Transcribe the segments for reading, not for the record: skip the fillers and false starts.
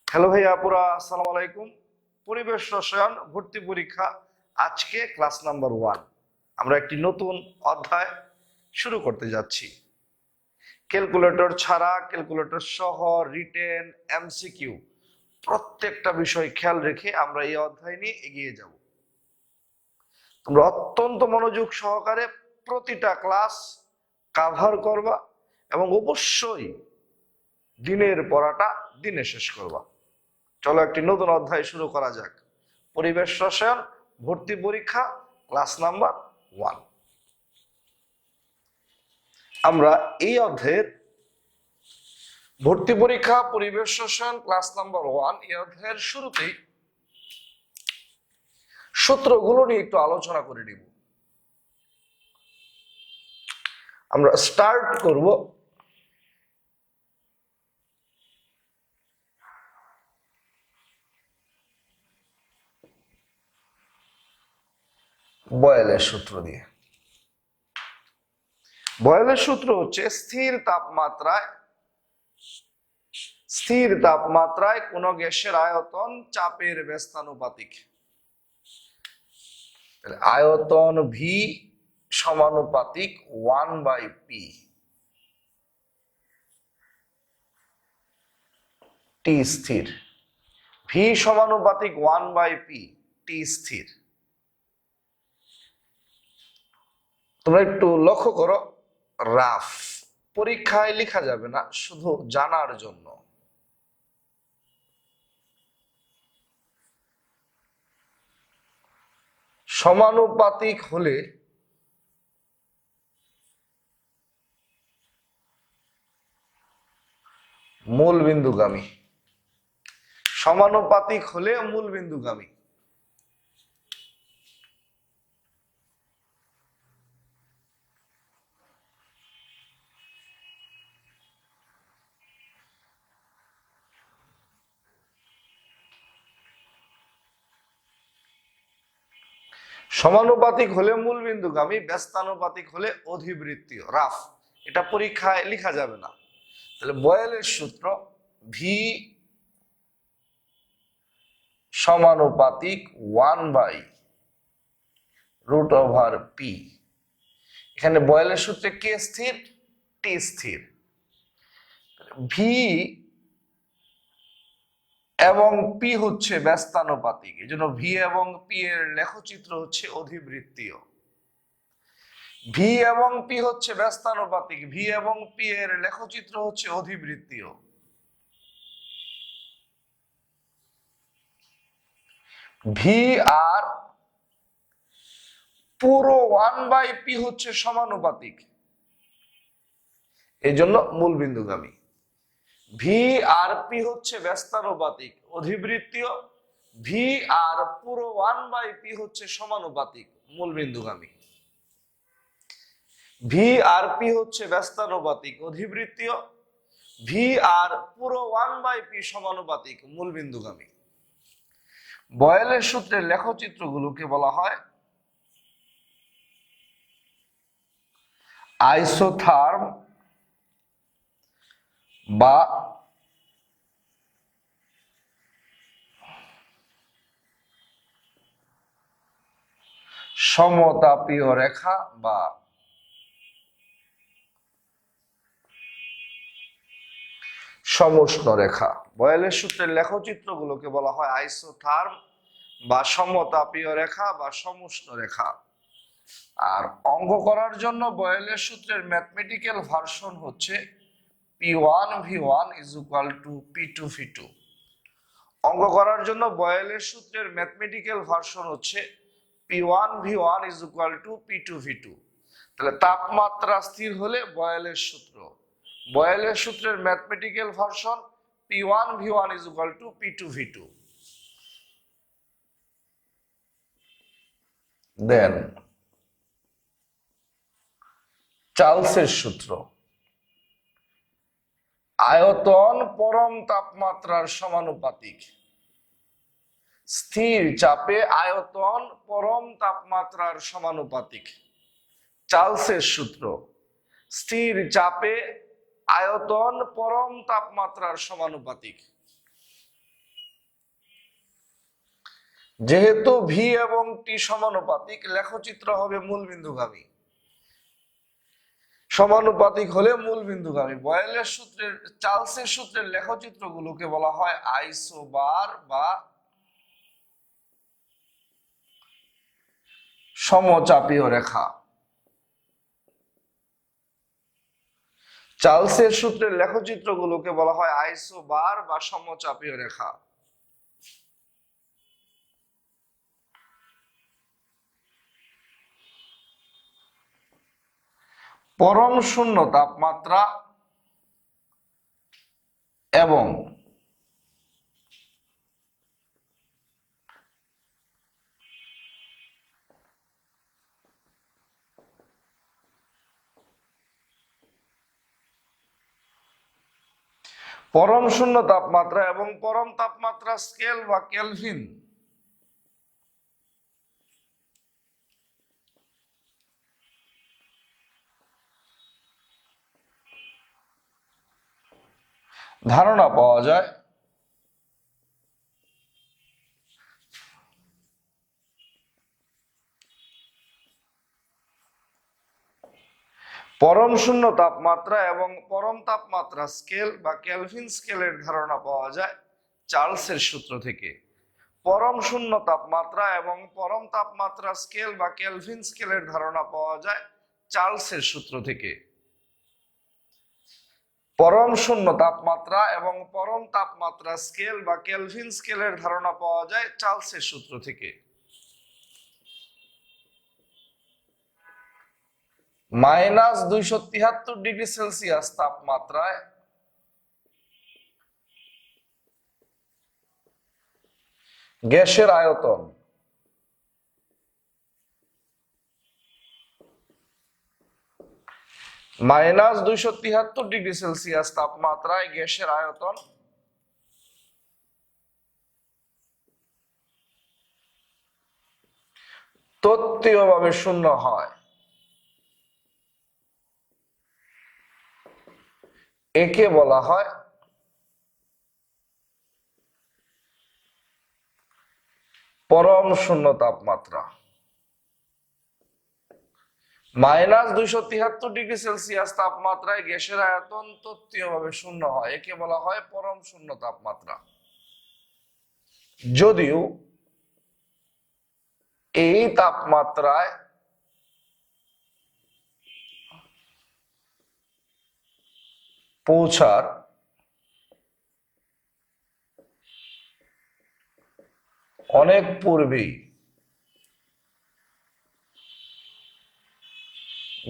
Hello ভাইয়া আপুরা, আসসালামু আলাইকুম। পরিবেশ রসায়ন ভর্তি পরীক্ষা আজকে ক্লাস নাম্বার 1। আমরা একটি নতুন অধ্যায় শুরু করতে যাচ্ছি। ক্যালকুলেটর ছাড়া, ক্যালকুলেটর সহ রিটেন, এমসিকিউ প্রত্যেকটা বিষয় খেয়াল রেখে আমরা এই অধ্যায় নিয়ে এগিয়ে যাব। তোমরা অত্যন্ত মনোযোগ সহকারে প্রতিটা ক্লাস কভার করবা এবং অবশ্যই দিনের পড়াটা দিনে শেষ করবা। চলো একটি নতুন অধ্যায় শুরু করা যাক। পরিবেশ রসায়ন ভর্তি পরীক্ষা ক্লাস নাম্বার 1। আমরা এই অধ্যায়ের ভর্তি পরীক্ষা পরিবেশ রসায়ন ক্লাস নাম্বার 1 এই অধ্যায়ের শুরুতেই সূত্রগুলো নিয়ে একটু আলোচনা করে নিব। আমরা স্টার্ট করব বয়েলের সূত্র দিয়ে। বয়েলের সূত্র হচ্ছে স্থির তাপমাত্রায় কোন গ্যাসের আয়তন চাপের ব্যস্তানুপাতিক। আয়তন ভি সমানুপাতিক 1/p, টি স্থির। ভি সমানুপাতিক 1/p, টি স্থির। তোমরা একটু লক্ষ্য করো, রাফ পরীক্ষায় লেখা যাবে না, শুধু জানার জন্য। সমানুপাতিক হলে মূল বিন্দুগামী। সমানুপাতিক হলে মূল বিন্দুগামী। সমানুপাতিক হলে মূল বিন্দুগামী, ব্যস্তানুপাতিক হলে অধিবৃত্তীয়। রাফ, এটা পরীক্ষায় লেখা যাবে না। তাহলে বয়েলের সূত্র ভি সমানুপাতিক 1/√p। এখানে বয়েলের সূত্রে কে স্থির, টি স্থির। ভি এবং পি হচ্ছে ব্যস্তানুপাতিক, এই জন্য ভি এবং পি এর লেখচিত্র হচ্ছে অধিবৃত্তীয়। ভি এবং পি হচ্ছে ব্যস্তানুপাতিক, ভি এবং পি এর লেখচিত্র হচ্ছে অধিবৃত্তীয়। ভি আর পুরো 1/p হচ্ছে সমানুপাতিক, এই জন্য মূল বিন্দুগামী। ভি আর পি হচ্ছে ব্যস্তানুপাতিক, অধিবৃত্তীয়। ভি আর পুরো 1/p হচ্ছে সমানুপাতিক, মূল বিন্দুগামী। ভি আর পি হচ্ছে ব্যস্তানুপাতিক, অধিবৃত্তীয়। ভি আর পুরো 1/p সমানুপাতিক, মূল বিন্দুগামী। বয়েলের সূত্রের লেখচিত্রগুলোকে বলা হয় আইসোথার্ম বা সমতাপীয় রেখা বা সমুষ্ণ রেখা। বয়েলের সূত্রের লেখচিত্রগুলোকে বলা হয় আইসোথার্ম বা সমতাপীয় রেখা বা সমুষ্ণ রেখা। আর অঙ্ক করার জন্য বয়েলের সূত্রের ম্যাথমেটিক্যাল ভার্সন হচ্ছে P1V1 = P2V2। অঙ্ক করার জন্য বয়েলের সূত্রের ম্যাথমেটিক্যাল ভার্সন হচ্ছে P1V1 = P2V2। তাহলে তাপমাত্রা স্থির হলে বয়েলের সূত্র, বয়েলের সূত্রের ম্যাথমেটিক্যাল ভার্সন P1V1 = P2V2। দেন চার্লসের সূত্র, আয়তন পরম তাপমাত্রার সমানুপাতিক। স্থির চাপে আয়তন পরম তাপমাত্রার সমানুপাতিক। চার্লসের সূত্র, স্থির চাপে আয়তন পরম তাপমাত্রার সমানুপাতিক। যেহেতু ভি এবং টি সমানুপাতিক, লেখচিত্র হবে মূলবিন্দুগামী। সমানুপাতিক হলে মূলবিন্দুগামী। বয়েলের সূত্রের, চার্লসের সূত্রের লেখচিত্রগুলোকে বলা হয় আইসোবার বা সমচাপীয় রেখা। চার্লসের সূত্রের লেখচিত্রগুলোকে বলা হয় আইসোবার বা সমচাপীয় রেখা। পরম শূন্য তাপমাত্রা এবং পরম শূন্য তাপমাত্রা এবং পরম তাপমাত্রা স্কেল বা কেলভিন ধারণা পাওয়া যায় পরম শূন্য তাপমাত্রা এবং পরম তাপমাত্রা স্কেল বা কেলভিন স্কেলের ধারণা পাওয়া যায় চার্লসের সূত্র থেকে। পরম শূন্য তাপমাত্রা এবং পরম তাপমাত্রা স্কেল বা কেলভিন স্কেলের ধারণা পাওয়া যায় চার্লসের সূত্র থেকে। পরম শূন্য তাপমাত্রা এবং পরম তাপমাত্রা স্কেল বা কেলভিন স্কেলের ধারণা পাওয়া যায় চার্লসের সূত্র থেকে। -273 ডিগ্রি সেলসিয়াস তাপমাত্রায় গ্যাসের আয়তন -273 ডিগ্রি সেলসিয়াস তাপমাত্রায় গ্যাসের আয়তন তত্ত্বীয়ভাবে শূন্য হয়। একে বলা হয় পরম শূন্য তাপমাত্রা। -273 ডিগ্রি সেলসিয়াস তাপমাত্রায় গ্যাসের আয়তন তত্ত্বীয়ভাবে শূন্য হয়, একে বলা হয় পরম শূন্য তাপমাত্রা। যদিও এই তাপমাত্রায় পৌঁছার অনেক পূর্বেই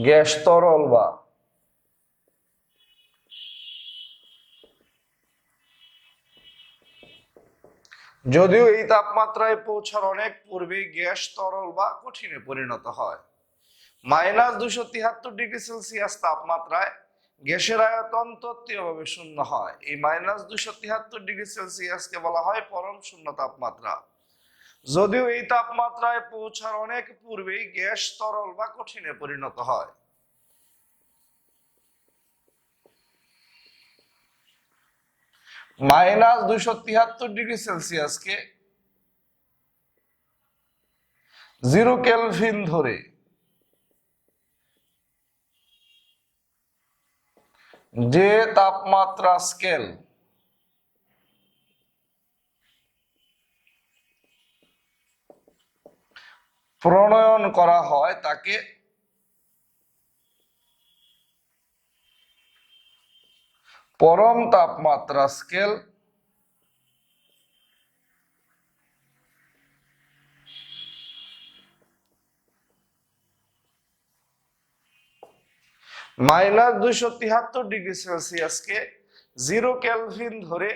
গ্যাস তরল বা যদিও এই তাপমাত্রায় পৌঁছার অনেক পূর্বেই গ্যাস তরল বা কঠিনে পরিণত হয়। -273 ডিগ্রি সেলসিয়াস তাপমাত্রায় গ্যাসের আয়তন তত্ত্বীয়ভাবে শূন্য হয়। এই -273 ডিগ্রি সেলসিয়াসকে বলা হয় পরম শূন্য তাপমাত্রা। যদিও এই তাপমাত্রায় পৌঁছার অনেক পূর্বেই গ্যাস তরল বা কঠিনে পরিণত হয়। -273 ডিগ্রি সেলসিয়াসকে 0 কেলভিন ধরে যে তাপমাত্রা স্কেল প্রণয়ন করা হয় তাকে পরম তাপমাত্রা স্কেল -273 ডিগ্রি সেলসিয়াসকে 0 কেলভিন ধরে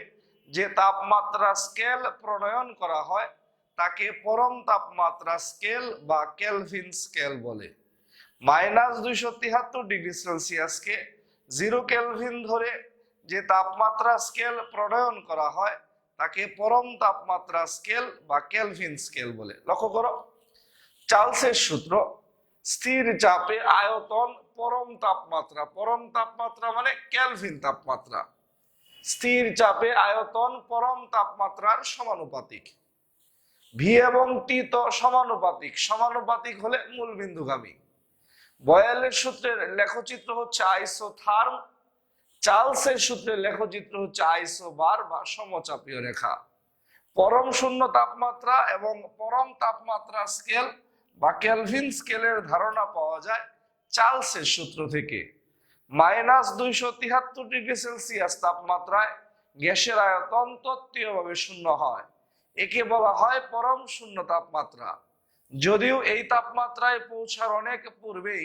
যে তাপমাত্রা স্কেল প্রণয়ন করা হয় তাকে পরম তাপমাত্রা স্কেল বা কেলভিন স্কেল বলে। -273 ডিগ্রি সেলসিয়াসকে 0 কেলভিন ধরে যে তাপমাত্রা স্কেল প্রণয়ন করা হয় তাকে পরম তাপমাত্রা স্কেল বা কেলভিন স্কেল বলে। লক্ষ্য করো, চার্লসের সূত্র, স্থির চাপে আয়তন পরম তাপমাত্রা, পরম তাপমাত্রা মানে কেলভিন তাপমাত্রা, স্থির চাপে আয়তন পরম তাপমাত্রার সমানুপাতিক। ভি এবং টি তো সমানুপাতিক, সমানুপাতিক হলে মূল বিন্দুগামী। বয়েলের সূত্রের লেখচিত্র হচ্ছে আইসোথার্ম, চার্লসের সূত্রের লেখচিত্র হচ্ছে আইসোবার বা সমচাপীয় রেখা। পরম শূন্য তাপমাত্রা এবং পরম তাপমাত্রা স্কেল বা কেলভিন স্কেলের ধারণা পাওয়া যায় চার্লসের সূত্র থেকে। -273 ডিগ্রি সেলসিয়াস তাপমাত্রায় গ্যাসের আয়তন তত্ত্বীয়ভাবে শূন্য হয়, একে বলা হয় পরম শূন্য তাপমাত্রা। যদিও এই তাপমাত্রায় পৌঁছার অনেক পূর্বেই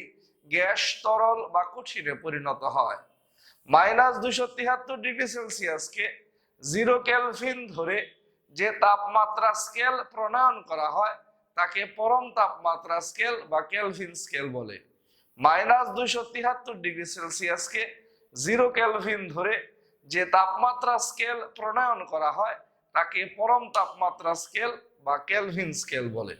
গ্যাস তরল বা কঠিনে পরিণত হয়। -273 ডিগ্রি সেলসিয়াসকে 0 কেলভিন ধরে যে তাপমাত্রা স্কেল প্রণয়ন করা হয় তাকে পরম তাপমাত্রা স্কেল বা কেলভিন স্কেল বলে। -273 ডিগ্রি সেলসিয়াসকে 0 কেলভিন ধরে যে তাপমাত্রা স্কেল প্রণয়ন করা হয় তাকে পরম তাপমাত্রা স্কেল বা কেলভিন স্কেল বলে।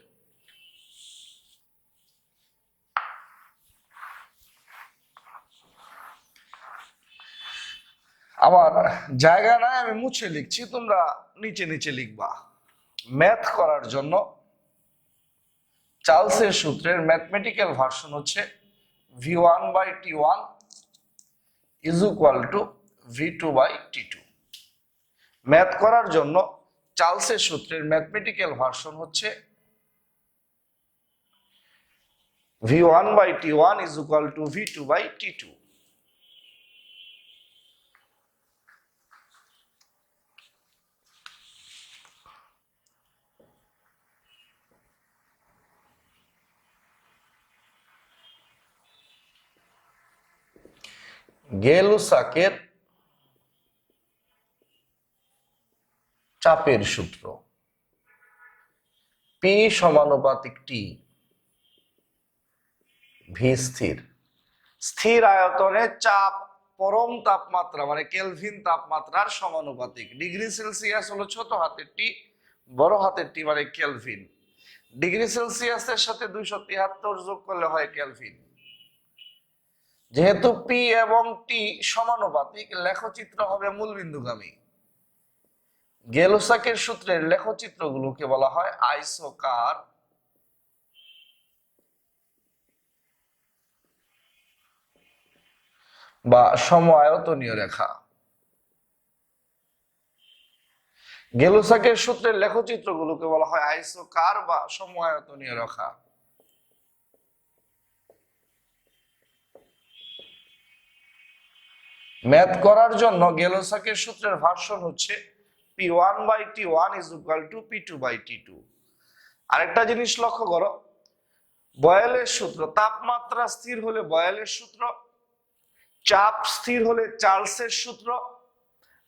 আমার জায়গা নাই, আমি মুছে লিখছি, তোমরা নিচে নিচে লিখবা। ম্যাথ করার জন্য চার্লসের সূত্রের ম্যাথমেটিক্যাল ভার্সন হচ্ছে v1/t1 is equal to v2/t2। Math করার জন্য চার্লসের সূত্রের ম্যাথমেটিক্যাল ভার্সন হচ্ছে v1/t1 is equal to v2/t2। গেলুসাকের চাপের সূত্র পি সমানুপাতিক টি, ভি স্থির। স্থির আয়তনে চাপ পরম তাপমাত্রা মানে কেলভিন তাপমাত্রার সমানুপাতিক। ডিগ্রি সেলসিয়াস হলো ছোট হাতের টি, বড় হাতের টি মানে কেলভিন। ডিগ্রি সেলসিয়াসের সাথে 273 যোগ করলে হয় কেলভিন। যেহেতু পি এবং টি সমানুপাতিক, লেখচিত্র হবে মূলবিন্দুগামী। গেলুসাকের সূত্রের লেখচিত্রগুলোকে বলা হয় আইসোকার বা সম-আয়তনীয় রেখা। গেলুসাকের সূত্রের লেখচিত্রগুলোকে বলা হয় আইসোকার বা সম-আয়তনীয় রেখা। ম্যাথ করার জন্য গেলুসাকের সূত্রের ভার্সন হচ্ছে p1/t1 is equal to p2/t2। আরেকটা জিনিস লক্ষ্য করো, বয়েলের সূত্র, তাপমাত্রা স্থির হলে বয়েলের সূত্র, চাপ স্থির হলে চার্লসের সূত্র,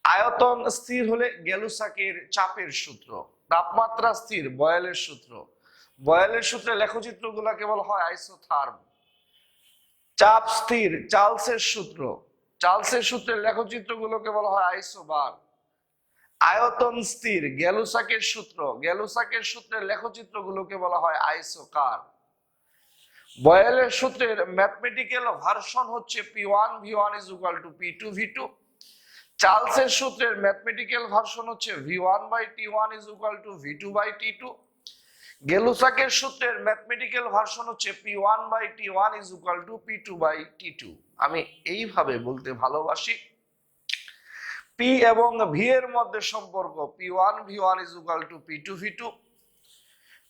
আয়তন স্থির হলে গেলুসাকের চাপের সূত্র। তাপমাত্রা স্থির বয়েলের সূত্র, বয়েলের সূত্রে লেখচিত্রগুলোকে বলা হয় আইসোথার্ম। চাপ স্থির চার্লসের সূত্র, চার্লসের সূত্রের লেখচিত্রগুলোকে বলা হয় আইসোবার। আয়তন স্থির গেলুসাকের সূত্র, গেলুসাকের সূত্রের লেখচিত্রগুলোকে বলা হয় আইসোকার। বয়েলের সূত্রের ম্যাথমেটিক্যাল ভার্সন হচ্ছে p1 v1 is equal to p2 v2। চার্লসের সূত্রের ম্যাথমেটিক্যাল ভার্সন হচ্ছে v1/t1 is equal to v2/t2। গেলুসাকের সূত্রের ম্যাথমেটিক্যাল ভার্সন হচ্ছে p1/t1 is equal to p2/t2। আমি এইভাবে বলতে ভালোবাসি। পি এবং ভি এর মধ্যে সম্পর্ক p1 v1 is equal to p2 v2।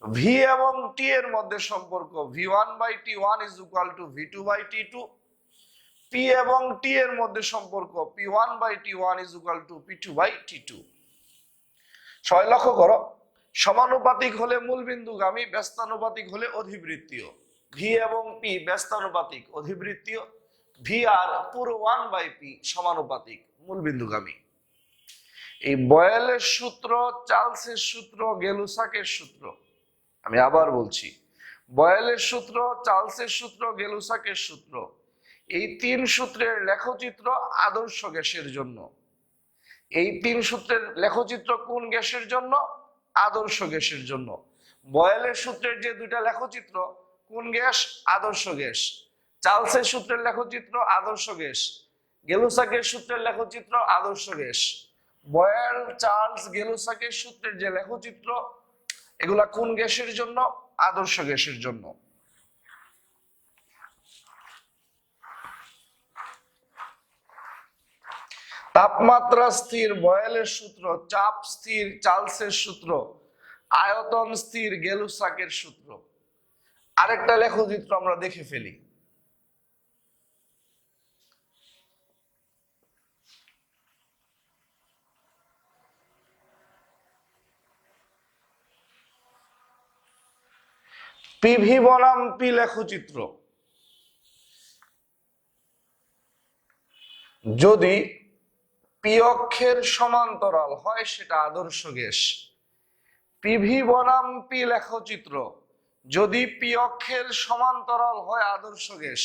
V এবং টি এর মধ্যে সম্পর্ক v1/t1 is equal to v2/t2। P এবং টি এর মধ্যে সম্পর্ক p1/t1 is equal to p2/t2। সবাই লক্ষ্য করো, সমানুপাতিক হলে মূলবিন্দুগামী, ব্যস্তানুপাতিক হলে অধিবৃত্তীয়। ভি এবং পি ব্যস্তানুপাতিক, অধিবৃত্তীয়। ভি আর পুরো 1/p সমানুপাতিক, মূলবিন্দুগামী। এই বয়েলের সূত্র, চার্লসের সূত্র, গেলুসাকের সূত্র, আমি আবার বলছি, বয়েলের সূত্র, চার্লসের সূত্র, গেলুসাকের সূত্র, এই তিন সূত্রের লেখচিত্র আদর্শ গ্যাসের জন্য। এই তিন সূত্রের লেখচিত্র কোন গ্যাসের জন্য? আদর্শ গ্যাসের জন্য। বয়েলের সূত্রের যে দুইটা লেখচিত্র, কোন গ্যাস? আদর্শ গ্যাস। চার্লসের সূত্রের লেখচিত্র আদর্শ গ্যাস, গেলুসাকের সূত্রের লেখচিত্র আদর্শ গ্যাস। বয়েল, চার্লস, গেলুসাকের সূত্রের যে লেখচিত্র, এগুলা কোন গ্যাসের জন্য? আদর্শ গ্যাসের জন্য। তাপমাত্রা স্থির বয়েলের সূত্র, চাপ স্থির চার্লসের সূত্র, আয়তন স্থির গেলুসাকের সূত্র। আরেকটা লেখচিত্র আমরা দেখে ফেলি। পিভি বনাম পি লেখচিত্র। যদি পি অক্ষের সমান্তরাল হয় সেটা আদর্শ গ্যাস। পিভি বনাম পি লেখচিত্র। যদি পি অক্ষের সমান্তরাল হয় আদর্শ গ্যাস।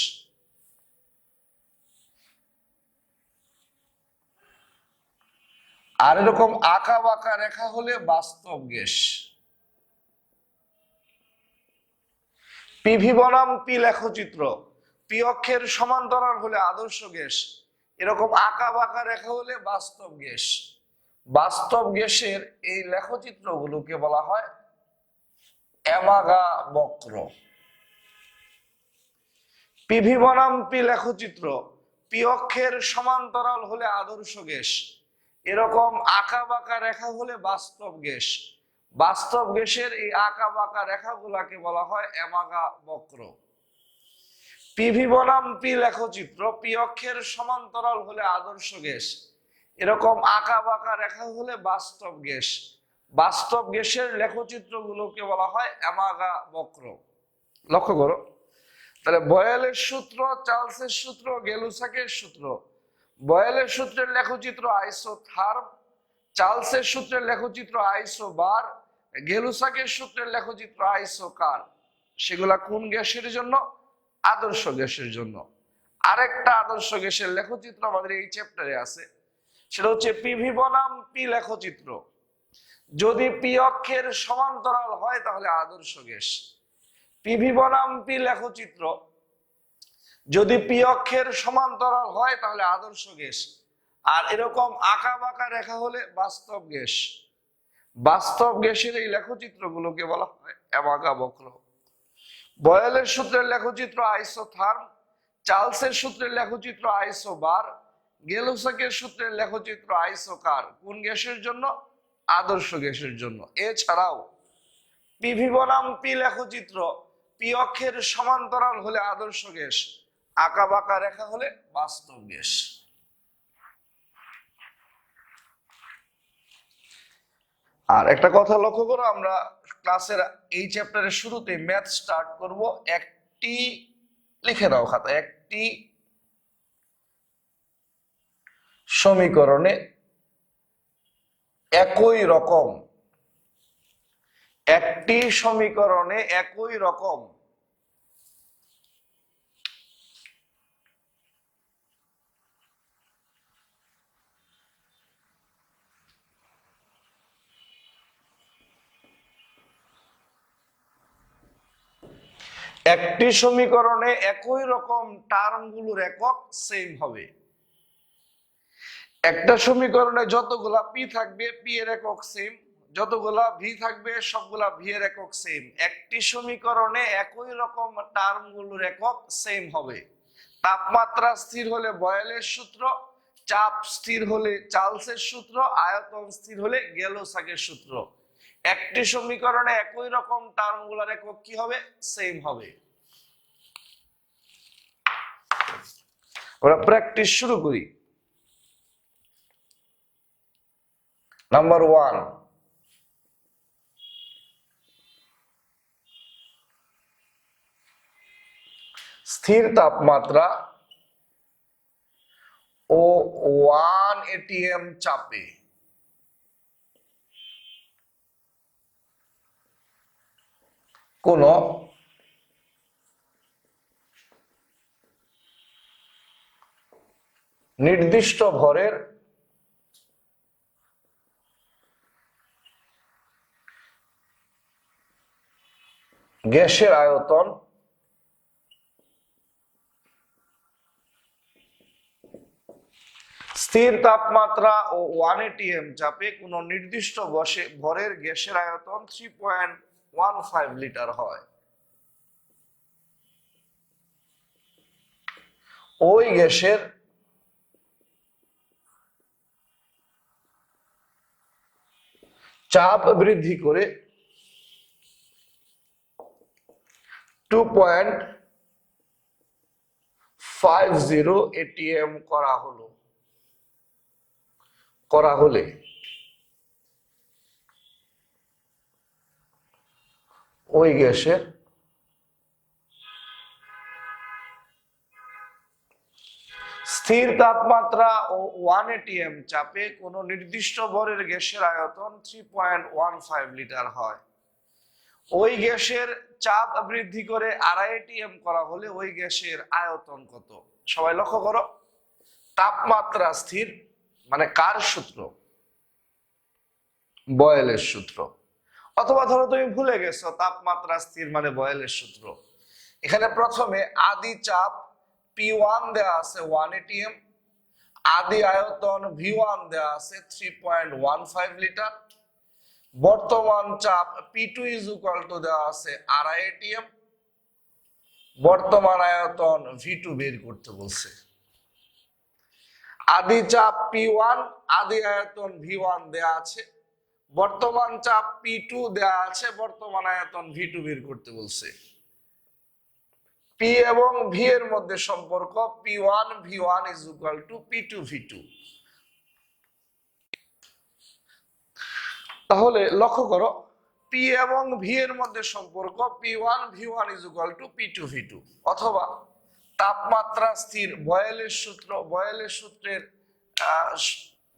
আর এরকম আঁকা বাঁকা রেখা হলে বাস্তব গ্যাস। পিভি বনাম পি লেখচিত্র। পি অক্ষের সমান্তরাল হলে আদর্শ গ্যাস, এরকম আঁকা বাঁকা রেখা হলে বাস্তব গ্যাস। বাস্তব গ্যাসের এই লেখচিত্রগুলোকে বলা হয় অ্যামাগা বক্র। পিভি বনাম পি লেখচিত্র। পি অক্ষের সমান্তরাল হলে আদর্শ গ্যাস, এরকম আঁকা বাঁকা রেখা হলে বাস্তব গ্যাস। বাস্তব গ্যাসের এই আঁকা বাঁকা রেখাগুলাকে বলা হয় অ্যামাগা বক্র। পিভি বনাম পি লেখচিত্র। পি অক্ষের সমান্তরাল হলে আদর্শ গ্যাস, এরকম আঁকা বাঁকা রেখা হলে বাস্তব গ্যাস। বাস্তব গ্যাসের লেখচিত্রগুলোকে বলা হয় অ্যামাগা বক্র। লক্ষ্য করো তাহলে বয়েলের সূত্র, চার্লসের সূত্র, গেলুসাকের সূত্র। বয়েলের সূত্রের লেখচিত্র আইসোথার্ম, চার্লসের সূত্রের লেখচিত্র আইসোবার, গেলুসাকের সূত্রের লেখচিত্র আইসোকার। সেগুলা কোন গ্যাসের জন্য? আদর্শ গ্যাসের জন্য। আরেকটা আদর্শ গ্যাসের লেখচিত্র আমাদের এই চ্যাপ্টারে আছে, সেটা হচ্ছে পিভি বনাম পি লেখচিত্র। যদি পি অক্ষের সমান্তরাল হয় তাহলে আদর্শ গ্যাস। পিভি বনাম পি লেখচিত্র। যদি পি অক্ষের সমান্তরাল হয় তাহলে আদর্শ গ্যাস, আর এরকম আঁকা বাঁকা রেখা হলে বাস্তব গ্যাস। বাস্তব গ্যাসের এই লেখচিত্রগুলোকে বলা হয় অ্যামাগা বক্র। বয়েলের সূত্রের লেখচিত্র আইসোথার্ম, চার্লসের সূত্রের লেখচিত্র আইসোবার, গেলুসাকের সূত্রের লেখচিত্র আইসোকার। কোন গ্যাসের জন্য? আদর্শ গ্যাসের জন্য। এছাড়াও পিভি বনাম পি লেখচিত্র। পি অক্ষের সমান্তরাল হলে আদর্শ গ্যাস, আঁকা বাঁকা রেখা হলে বাস্তব গ্যাস। আর একটা কথা লক্ষ্য করো, আমরা ক্লাসের এই চ্যাপ্টারের শুরুতে ম্যাথ স্টার্ট করব। একটি লিখে দাও খাতা, একটি সমীকরণে একই রকম, একটি সমীকরণে একই রকম একটি সমীকরণে একই রকম টার্মগুলোর একক সেম হবে। একটা সমীকরণে যতগুলা পি থাকবে পি এর একক সেম, যতগুলা ভি থাকবে সবগুলা ভি এর একক সেম। একটি সমীকরণে একই রকম টার্মগুলোর একক সেম হবে। তাপমাত্রা স্থির হলে বয়েলের সূত্র, চাপ স্থির হলে চার্লসের সূত্র, আয়তন স্থির হলে গেলুসাকের সূত্র। একটি সমীকরণে একই রকম টার্মগুলোর একক কি হবে? সেম হবে। আমরা প্র্যাকটিস শুরু করি। নাম্বার 1, স্থির তাপমাত্রা ও 1 atm চাপে কোন নির্দিষ্ট ভরের গ্যাসের আয়তন স্থির তাপমাত্রা ও 1 atm চাপে কোনো নির্দিষ্ট ভরের গ্যাসের আয়তন 3.15 লিটার হয়। ওই গ্যাসের চাপ বৃদ্ধি করে 2.50 atm করা হলে ওই গ্যাসের স্থির তাপমাত্রা ও 1 atm চাপে কোনো নির্দিষ্ট ভরের গ্যাসের আয়তন 3.15 লিটার হয়। ওই গ্যাসের চাপ বৃদ্ধি করে 2.5 atm করা হলে ওই গ্যাসের আয়তন কত? সবাই লক্ষ্য করো, তাপমাত্রা স্থির মানে কার সূত্র? বয়েলের সূত্র। অথবা ধরো তুমি ভুলে গেছো তাপমাত্রা স্থির মানে বয়েলের সূত্র। এখানে প্রথমে আদি চাপ P1 দেয়া আছে 1 atm, আদি আয়তন V1 দেয়া আছে 3.15 লিটার, বর্তমান চাপ P2 দেওয়া আছে 2.5 atm, বর্তমান আয়তন V2 বের করতে বলছে। আদি চাপ P1 আদি আয়তন V1 দেয়া আছে, বর্তমান চাপ P2 দেয়া আছে, বর্তমান আয়তন V2 বের করতে বলছে। P এবং V এর মধ্যে সম্পর্ক P1 V1 P2 V2। তাহলে লক্ষ্য করো, P এবং V এর মধ্যে সম্পর্ক P1 V1 P2 V2, অথবা তাপমাত্রা স্থির বয়েলের সূত্র, বয়েলের সূত্রের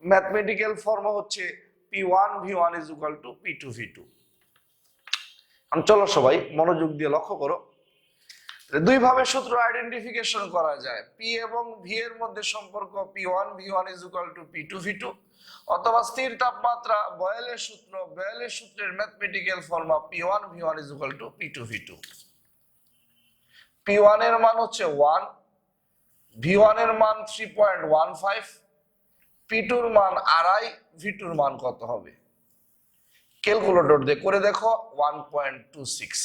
ম্যাথমেটিক্যাল ফর্ম হচ্ছে P1 V1 P2 V2। চলো সবাই মনোযোগ দিয়ে লক্ষ্য করো, দুই ভাবে সূত্র আইডেন্টিফিকেশন করা যায়। P এবং V এর মধ্যে সম্পর্ক P1 V1 P2 V2, অথবা স্থির তাপমাত্রা বয়েলের সূত্র, বয়েলের সূত্রের mathematical ফর্মা P1 V1 P2 V2। P1 এর মান হচ্ছে 1, V1 এর মান 3.15, P2 এর মান 2.5, V2 এর মান কত হবে? ক্যালকুলেটর দিয়ে করে দেখো, 1.26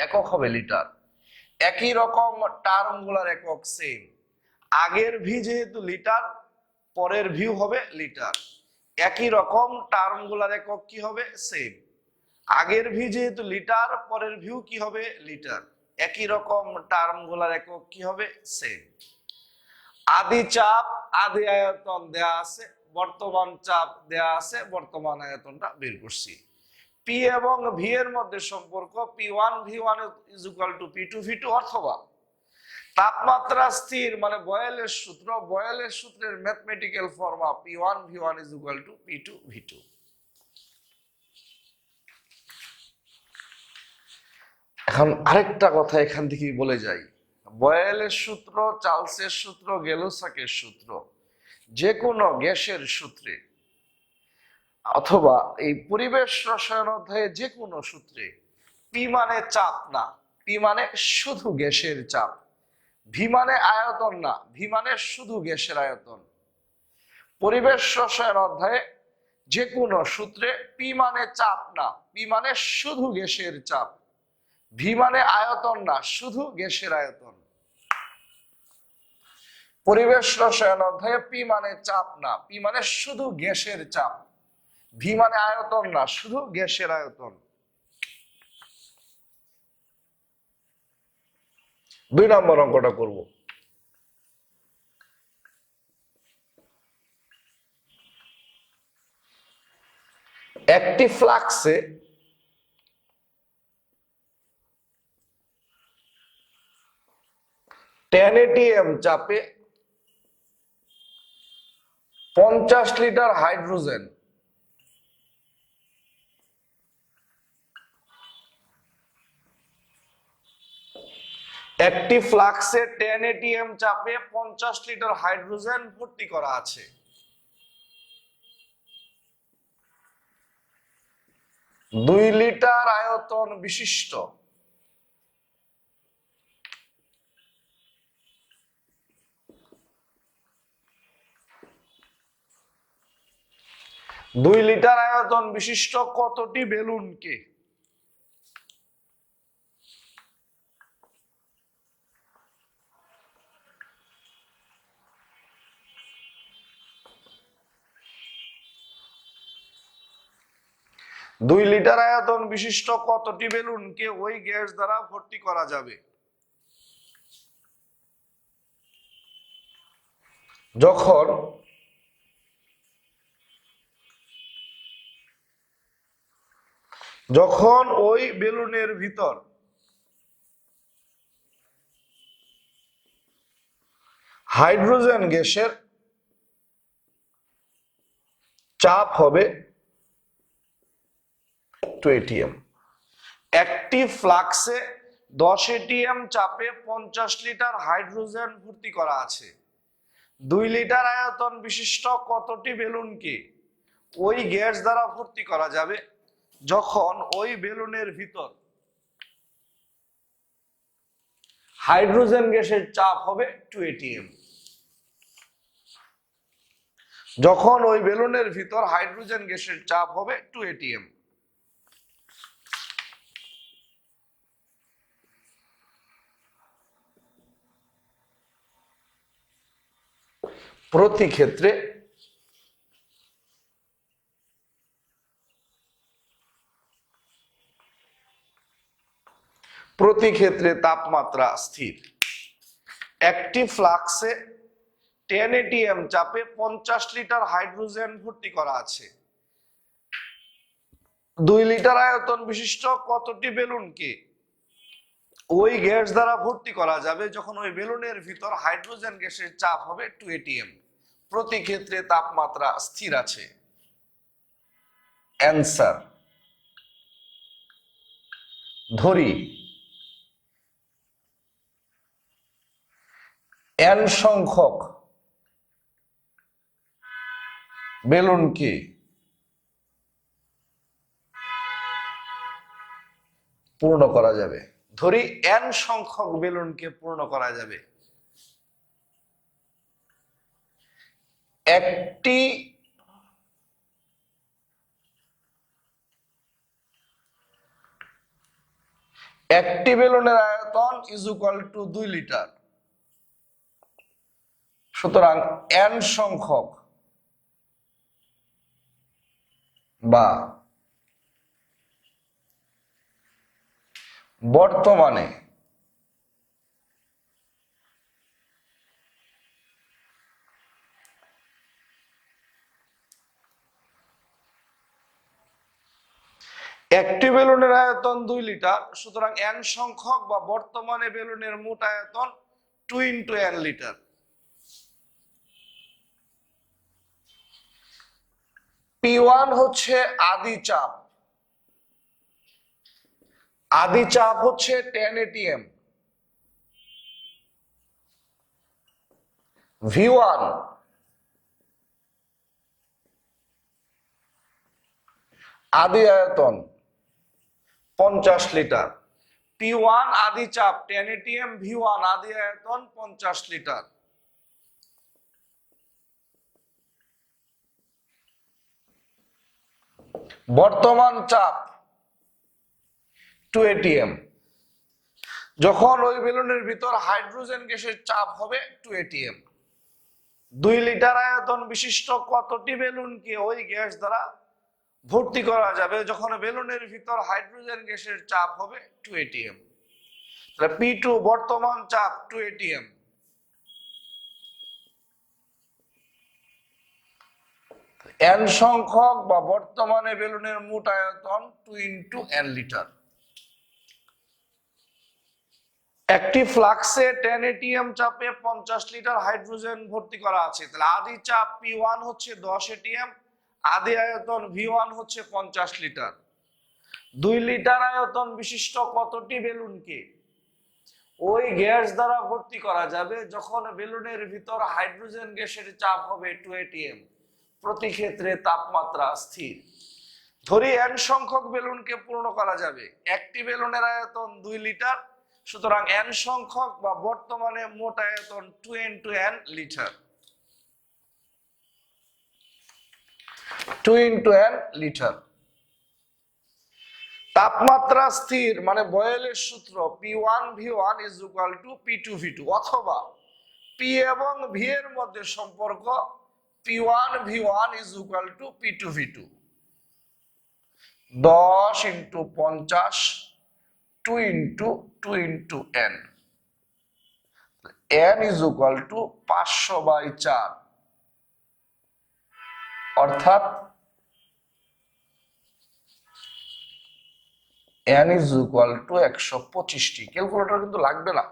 একক হবে লিটার। একই রকম টার্ম গুলার একক সেম, আগের ভি যেহেতু লিটার, পরের ভিউ হবে লিটার। একই রকম টার্ম গুলার একক কি হবে? সেম। আগের ভি যেহেতু লিটার, পরের ভিউ কি হবে? লিটার। একই রকম টার্ম গুলার একক কি হবে? সেম। আদি চাপ আদি আয়তন দেয়া আছে, বর্তমান চাপ দেয়া আছে, বর্তমান আয়তনটা বের করছি। P এবং V এর মধ্যে সম্পর্ক P1 V1 P2 V2, অথবা তাপমাত্রা স্থির মানে বয়েলের সূত্র, বয়েলের সূত্রের mathematical ফর্মা P1 V1 P2 V2। এখন আরেকটা কথা এখান থেকেই বলে যাই, বয়েলের সূত্র, চার্লসের সূত্র, গেলুসাকের সূত্র, যে কোনো গ্যাসের সূত্রে অথবা এই পরিবেশ রসায়ন অধ্যায়ে যে কোনো সূত্রে P মানে চাপ না, P মানে শুধু গ্যাসের চাপ, V মানে আয়তন না, V মানে শুধু গ্যাসের আয়তন। পরিবেশ রসায়ন অধ্যায়ে যে কোনো সূত্রে P মানে চাপ না, P মানে শুধু গ্যাসের চাপ, V মানে আয়তন না, শুধু গ্যাসের আয়তন। পরিবেশ রসায়ন অধ্যায়ে P মানে চাপ না, P মানে শুধু গ্যাসের চাপ, V মানে আয়তন না, শুধু গ্যাসের আয়তন। 2 নম্বর অঙ্কটা করব। একটি ফ্লাক্সে 10 atm চাপে 50 লিটার হাইড্রোজেন একটি ফ্লাক্সে 10 atm চাপে 50 লিটার হাইড্রোজেন ভর্তি করা আছে। 2 লিটার আয়তন বিশিষ্ট 2 লিটার আয়তন বিশিষ্ট কতটি বেলুনকে 2 লিটার আয়তন বিশিষ্ট কতটি বেলুনকে ওই গ্যাস দ্বারা ভর্তি করা যাবে? যখন ওই বেলুনের ভিতর হাইড্রোজেন গ্যাসের চাপ হবে 2 atm। একটি ফ্লাক্সে 10 atm চাপে 50 লিটার হাইড্রোজেন ভর্তি করা আছে। 2 লিটার আয়তন বিশিষ্ট কতটি বেলুনকে ওই গ্যাস দ্বারা ভর্তি করা যাবে যখন ওই বেলুনের ভিতর হাইড্রোজেন গ্যাসের চাপ হবে 2 atm। যখন ওই বেলুনের ভিতর হাইড্রোজেন গ্যাসের চাপ হবে 2 atm। প্রতি ক্ষেত্রে তাপমাত্রা স্থির। একটি ফ্লাক্সে 10 atm চাপে 50 লিটার হাইড্রোজেন ভর্তি করা আছে। 2 লিটার আয়তন বিশিষ্ট কতটি বেলুনকে ওই গ্যাস দ্বারা ভর্তি করা যাবে যখন ওই বেলুনের ভিতর হাইড্রোজেন গ্যাসের চাপ হবে 2 atm। প্রতি ক্ষেত্রে তাপমাত্রা স্থির আছে। অ্যানসার, ধরি n সংখ্যক বেলুনকে পূর্ণ করা যাবে। ধরি n সংখ্যক বেলুনকে পূর্ণ করা যাবে। একটি বেলুনের আয়তন = 2 লিটার। সুতরাং n সংখ্যক বা বর্তমানে একটি বেলুনের আয়তন 2 লিটার। সুতরাং n সংখ্যক বা বর্তমানে বেলুনের মোট আয়তন 2 × n লিটার। P1 হচ্ছে আদি চাপ। আদি চাপ হচ্ছে 10 atm। V1 আদি আয়তন 50 লিটার। P1 আদি চাপ 10 atm, V1 আদি আয়তন 50 লিটার। বর্তমান চাপ 2 atm। যখন ওই বেলুনের ভিতর হাইড্রোজেন গ্যাসের চাপ হবে 2 atm। 2 লিটার আয়তন বিশিষ্ট কতটি বেলুনকে ওই গ্যাস দ্বারা ভর্তি করা যাবে যখন বেলুনের ভিতর হাইড্রোজেন গ্যাসের চাপ হবে 2 atm। তাহলে P2 বর্তমান চাপ 2 atm। n সংখ্যক বা বর্তমানে বেলুনের মোট আয়তন 2 × n লিটার। একটি ফ্লাক্সে 10 atm চাপে 50 লিটার হাইড্রোজেন ভর্তি করা আছে। তাহলে আদি চাপ P1 হচ্ছে 10 atm, আদি আয়তন V1 হচ্ছে 50 লিটার। 2 লিটার আয়তন বিশিষ্ট কতটি বেলুনকে ওই গ্যাস দ্বারা ভর্তি করা যাবে যখন বেলুনের ভিতর হাইড্রোজেন গ্যাসের চাপ হবে 2 atm। প্রতি ক্ষেত্রে তাপমাত্রা স্থির। ধরি n সংখ্যক বেলুনকে পূর্ণ করা যাবে। একটি বেলুনের আয়তন 2 লিটার। সুতরাং n সংখ্যক বা বর্তমানে মোট আয়তন 2 × n litre. 2 into n litre. তাপমাত্রা স্থির মানে বয়েলের সূত্র P1V1 is equal to P2V2, অথবা P এবং V এর মধ্যে সম্পর্ক P1V1 is equal to P2V2। 10 into 50, 2 into 2 into n, n is equal to 500/4, অর্থাৎ n is equal to 125টি। ক্যালকুলেটর কিন্তু লাগবে না।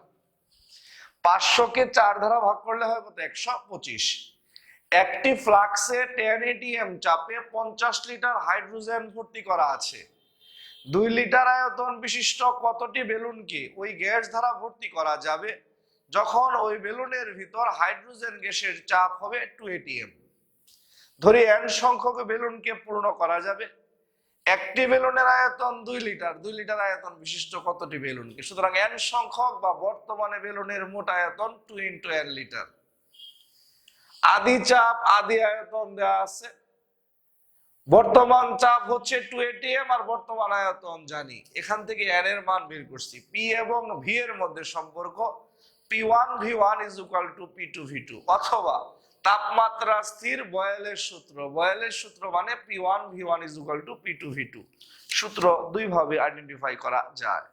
500 কে 4 দ্বারা ভাগ করলে হয় কত? 125। একটি ফ্লাক্সে 10 atm চাপে 50 লিটার হাইড্রোজেন ভর্তি করা আছে। 2 লিটার আয়তন বিশিষ্ট কতটি বেলুনকে ওই গ্যাস দ্বারা ভর্তি করা যাবে যখন ওই বেলুনের ভিতর হাইড্রোজেন গ্যাসের চাপ হবে 2 atm? ধরি n সংখ্যক বেলুনকে পূর্ণ করা যাবে। একটি বেলুনের আয়তন 2 লিটার, 2 লিটার আয়তন বিশিষ্ট কতটি বেলুনকে? সুতরাং n সংখ্যক বা বর্তমানে বেলুনের মোট আয়তন 2 into n লিটার। আদি চাপ আদি আয়তন দেওয়া আছে, বর্তমান চাপ হচ্ছে 2 atm আর বর্তমান আয়তন জানি, এখান থেকে n এর মান বের করছি। P এবং V এর মধ্যে সম্পর্ক P1V1 is equal to P2V2, অথবা তাপমাত্রা স্থির বয়েলের সূত্র, বয়েলের সূত্র মানে P1V1 is equal to P2V2। সূত্র দুই ভাবে আইডেন্টিফাই করা যায়।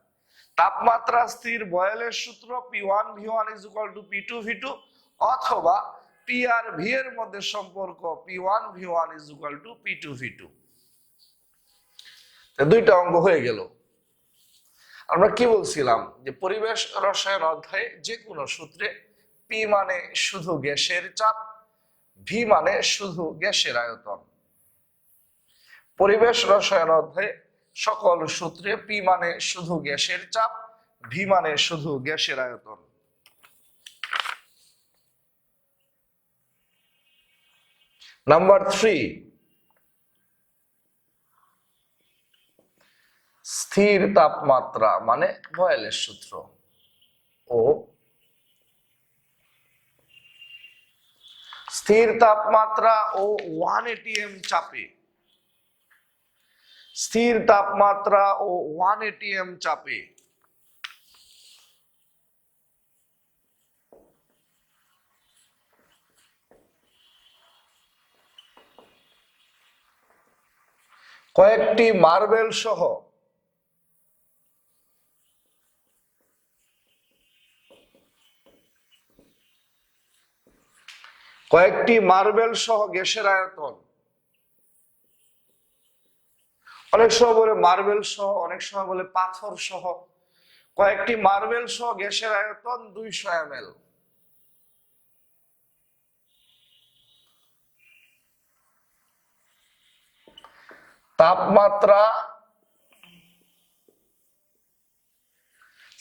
তাপমাত্রা স্থির বয়েলের সূত্র P1V1 is equal to P2V2, অথবা P আর V এর মধ্যে সম্পর্ক P1V1 is equal to P2V2। দুইটা অঙ্ক হয়ে গেল। আমরা কি বলছিলাম যে পরিবেশ রসায়ন অধ্যায়ে যে কোনো সূত্রে P মানে শুধু গ্যাসের চাপ, V মানে শুধু গ্যাসের আয়তন। পরিবেশ রসায়ন অধ্যায়ে সকল সূত্রে P মানে শুধু গ্যাসের চাপ, V মানে শুধু গ্যাসের আয়তন। নাম্বার 3, স্থির তাপমাত্রা মানে বয়েলের সূত্র ও স্থির তাপমাত্রা ও 1 atm চাপে, স্থির তাপমাত্রা ও 1 atm চাপে কয়েকটি মার্বেল সহ গ্যাসের আয়তন, অনেক সময় বলে মার্বেল সহ, অনেক সময় বলে পাথর সহ, কয়েকটি মার্বেল সহ গ্যাসের আয়তন 200 ml। তাপমাত্রা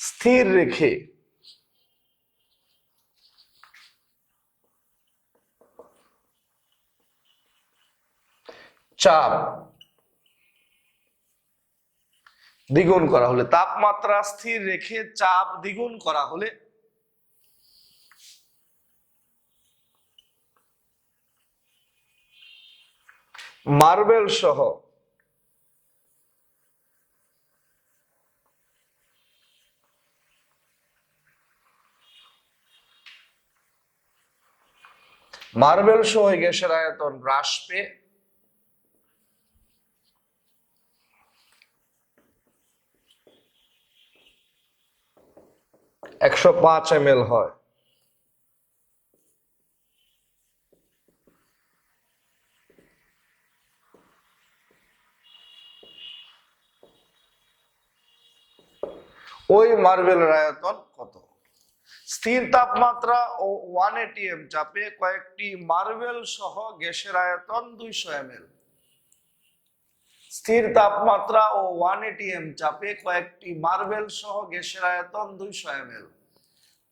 স্থির রেখে চাপ দ্বিগুণ করা হলে, তাপমাত্রা স্থির রেখে চাপ দ্বিগুণ করা হলে মার্বেল সহ গ্যাসের আয়তন হ্রাস পেয়ে 105 ml হয়। ওই মার্বেলের আয়তন কত? স্থির তাপমাত্রা ও 1 atm চাপে কয়েকটি মার্বেল সহ গ্যাসের আয়তন 200 ml। স্থির তাপমাত্রা ও 1 atm চাপে কয়েকটি মার্বেল সহ গ্যাসের আয়তন 200 ml।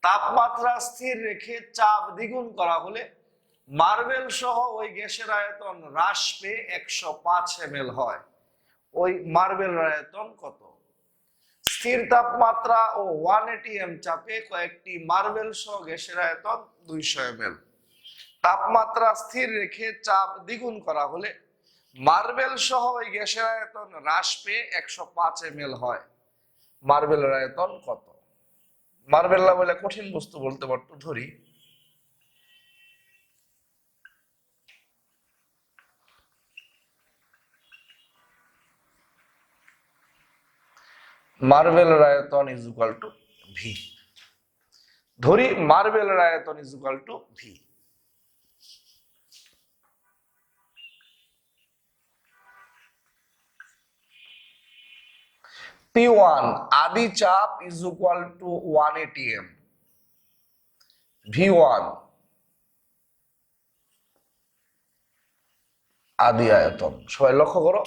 তাপমাত্রা স্থির রেখে চাপ দ্বিগুণ করা হলে মার্বেল সহ ওই গ্যাসের আয়তন হ্রাস পেয়ে 105 ml হয়। ওই মার্বেলের আয়তন কত? স্থির তাপমাত্রা ও 1 atm চাপে কয়েকটি মার্বেল সহ গ্যাসের আয়তন 200 ml। তাপমাত্রা স্থির রেখে চাপ দ্বিগুণ করা হলে মার্বেল সহ ওই গ্যাসের আয়তন হ্রাস পেয়ে 105 ml হয়। মার্বেলের আয়তন কত? মার্বেল না বলে কঠিন বস্তু বলতে পারতো, ধরি মার্বেলের আয়তন ইজ ইকুয়াল টু ভি। ধরি মার্বেলের আয়তন is equal two V. P1 আদি চাপ is equal to 1 atm। V1 আদি আয়তন। সবাই লক্ষ্য করো,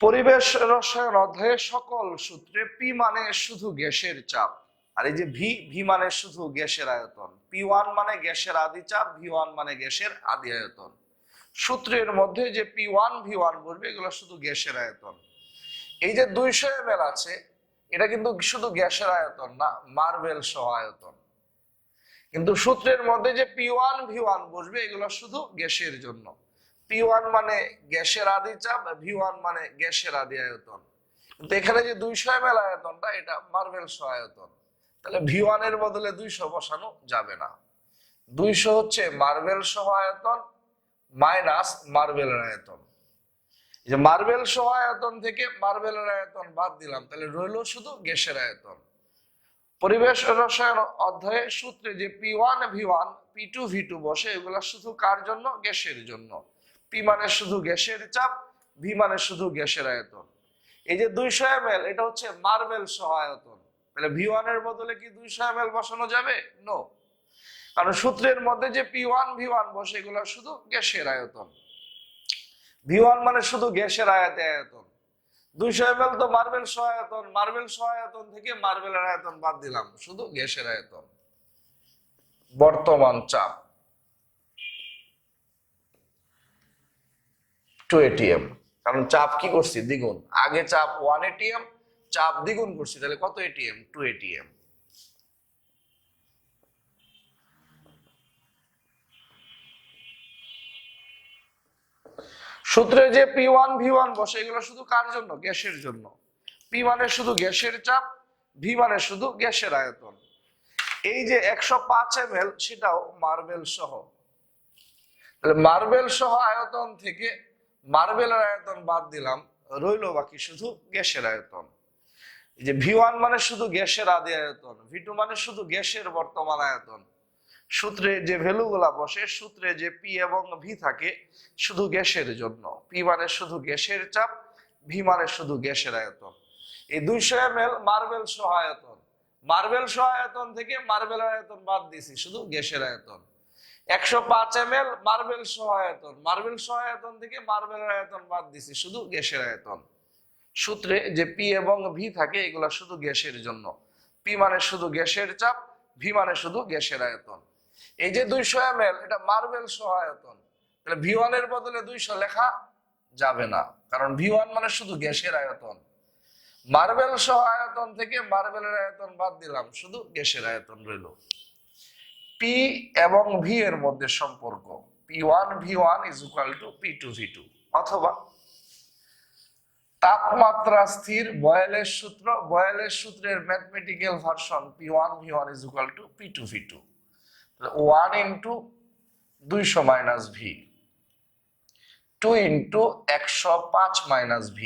পরিবেশ রসায়ন অধ্যায়ে সকল সূত্রে পি মানে শুধু গ্যাসের চাপ, আর এই যে ভি, ভি মানে শুধু গ্যাসের আয়তন। P1 মানে গ্যাসের আদি চাপ, V1 মানে গ্যাসের আদি আয়তন। সূত্রের মধ্যে যে P1 V1 বলবে এগুলো শুধু গ্যাসের আয়তন। এই যে 200 ml আছে, এটা কিন্তু শুধু গ্যাসের আয়তন না, মার্বেল সহ আয়তন। কিন্তু সূত্রের মধ্যে যে P1 V1 বসবে এগুলো শুধু গ্যাসের জন্য। P1 মানে গ্যাসের আদি চাপ, V1 মানে গ্যাসের আদি আয়তন। কিন্তু এখানে যে 200 ml আয়তনটা, এটা মার্বেল সহ আয়তন। তাহলে V1 এর বদলে 200 বসানো যাবে না। 200 হচ্ছে মার্বেল সহ আয়তন মাইনাস মার্বেলের আয়তন। যে মার্বেল সহ আয়তন থেকে মার্বেলের আয়তন বাদ দিলাম, তাহলে রইল শুধু গ্যাসের আয়তন। পরিবেশ রসায়ন অধ্যায়ে সূত্রে যে P1 V1 P2 V2 বসে, এগুলা শুধু কার জন্য? গ্যাসের জন্য। P মানে শুধু গ্যাসের চাপ, V মানে শুধু গ্যাসের আয়তন। এই যে 200 ml, এটা হচ্ছে মার্বেল সহ আয়তন। তাহলে V1 এর বদলে কি 200 ml বসানো যাবে? নো, কারণ সূত্রের মধ্যে যে P1 V1 বসে এগুলা শুধু গ্যাসের আয়তন। V1 মানে শুধু গ্যাসের আয়তন। 200 ml তো মার্বেল সহায়তন, মার্বেল সহায়তন থেকে মার্বেলের আয়তন বাদ দিলাম, শুধু গ্যাসের আয়তন। বর্তমান চাপ 2 atm, কারণ চাপ কি করছি? দ্বিগুণ। আগে চাপ 1 atm, চাপ দ্বিগুণ করছি, তাহলে কত atm? 2 atm। সূত্রে যে P1 V1 বসে এগুলো শুধু কার জন্য? গ্যাসের জন্য। P মানে শুধু গ্যাসের চাপ, V মানে শুধু গ্যাসের আয়তন। এই যে 105 ml, সেটাও মার্বেল সহ। তাহলে মার্বেল সহ আয়তন থেকে মার্বেলের আয়তন বাদ দিলাম, রইল বাকি শুধু গ্যাসের আয়তন। এই যে V1 মানে শুধু গ্যাসের আদি আয়তন, V2 মানে শুধু গ্যাসের বর্তমান আয়তন। সূত্রে যে ভ্যালু গুলা বসে, সূত্রে যে P এবং V থাকে শুধু গ্যাসের জন্য। P মানে শুধু গ্যাসের চাপ, V মানে শুধু গ্যাসের আয়তন। এই 200 ml মার্বেল সহ আয়তন, মার্বেল সহ আয়তন থেকে মার্বেলের আয়তন বাদ দিছি, শুধু গ্যাসের আয়তন। 105 ml মার্বেল সহ আয়তন, মার্বেল সহ আয়তন থেকে মার্বেলের আয়তন বাদ দিছি, শুধু গ্যাসের আয়তন। সূত্রে যে P এবং V থাকে এগুলা শুধু গ্যাসের জন্য। P মানে শুধু গ্যাসের চাপ, V মানে শুধু গ্যাসের আয়তন। এই যে 200 ml, এটা মার্বেল সহ আয়তন। তাহলে V1 এর বদলে 200 লেখা যাবে না, কারণ V1 মানে শুধু গ্যাসের আয়তন। মার্বেল সহ আয়তন থেকে মার্বেলের আয়তন বাদ দিলাম, শুধু গ্যাসের আয়তন রইল। P এবং V এর মধ্যে সম্পর্ক P1 V1 is equal to P2 V2, অথবা তাপমাত্রা স্থির বয়েলের সূত্র, বয়েলের সূত্রের mathematical version P1 V1 is equal to P2 V2। 1 into 200 minus V, 2 into 105 minus V,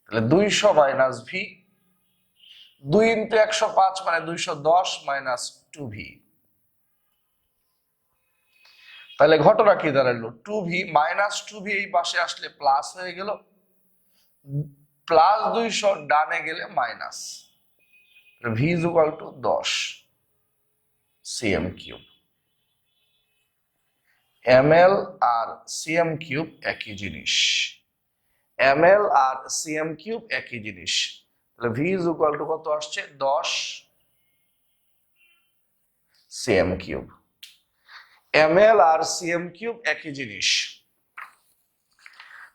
তাহলে 200 মাইনাস V, 2 ইন্টু 105 মানে 210 মাইনাস 2V। তাহলে ঘটনা কি দাঁড়ালো? 2V মাইনাস 2V এই পাশে আসলে প্লাস হয়ে গেল, প্লাস 200 ডানে গেলে minus. V is equal to 10 cm cube. ml আর cm কিউব একই জিনিস, ml আর cm কিউব একই জিনিস। তাহলে V ইজ ইকুয়াল টু কত আসছে? 10 cm কিউব। ml আর cm কিউব একই জিনিস।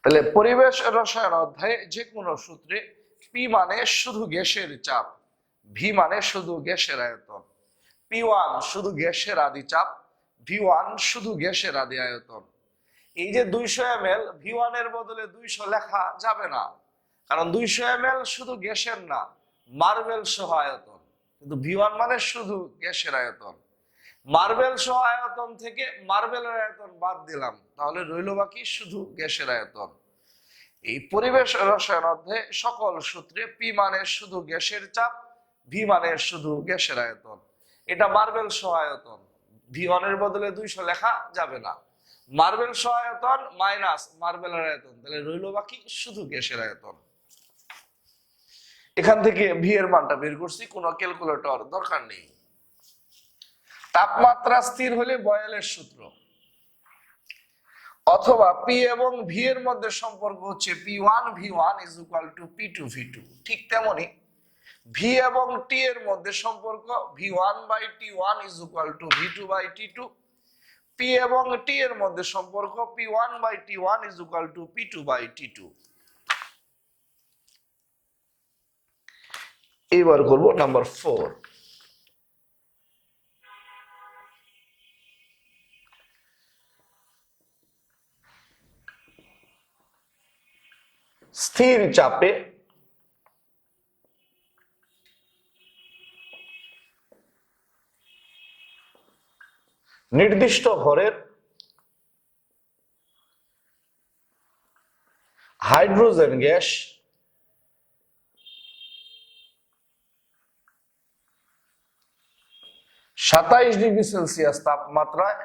তাহলে পরিবেশ রসায়ন অধ্যায়ে যে কোনো সূত্রে P মানে শুধু গ্যাসের চাপ, V মানে শুধু গ্যাসের আয়তন, P1 শুধু গ্যাসের আদি চাপ, V1 শুধু গ্যাসের আদি আয়তন। এই যে 200 ml V1 এর বদলে 200 লেখা যাবে না, কারণ 200 ml শুধু গ্যাসের না, মার্বেল সহ আয়তন। কিন্তু V1 মানে শুধু গ্যাসের আয়তন। মার্বেল সহ আয়তন থেকে মার্বেলের আয়তন বাদ দিলাম, তাহলে রইল বাকি শুধু গ্যাসের আয়তন। এই পরিবেশ রসায়ন অধ্যায়ে সকল সূত্রে P মানে শুধু গ্যাসের চাপ, V মানে শুধু গ্যাসের আয়তন। এটা মার্বেল সহ আয়তন, V1 এর বদলে 200 লেখা যাবে না। মার্বেল সহ আয়তন মাইনাস মার্বেলের আয়তন, তাহলে রইল বাকি শুধু গ্যাসের আয়তন। এখান থেকে V এর মানটা বের করছি, কোনো ক্যালকুলেটর দরকার নেই। তাপমাত্রা স্থির হলে বয়েলের সূত্র, অথবা P এবং V এর মধ্যে সম্পর্ক হচ্ছে P1 V1 is equal to P2 V2। ঠিক তেমনি V এবং T এর মধ্যে সম্পর্ক V1 by T1 is equal to V2 by T2। P এবং T এর মধ্যে সম্পর্ক P1 by T1 is equal to P2 by T2। এবার করব নাম্বার 4। স্থির চাপে নির্দিষ্ট ভরের হাইড্রোজেন গ্যাস -27°C তাপমাত্রায়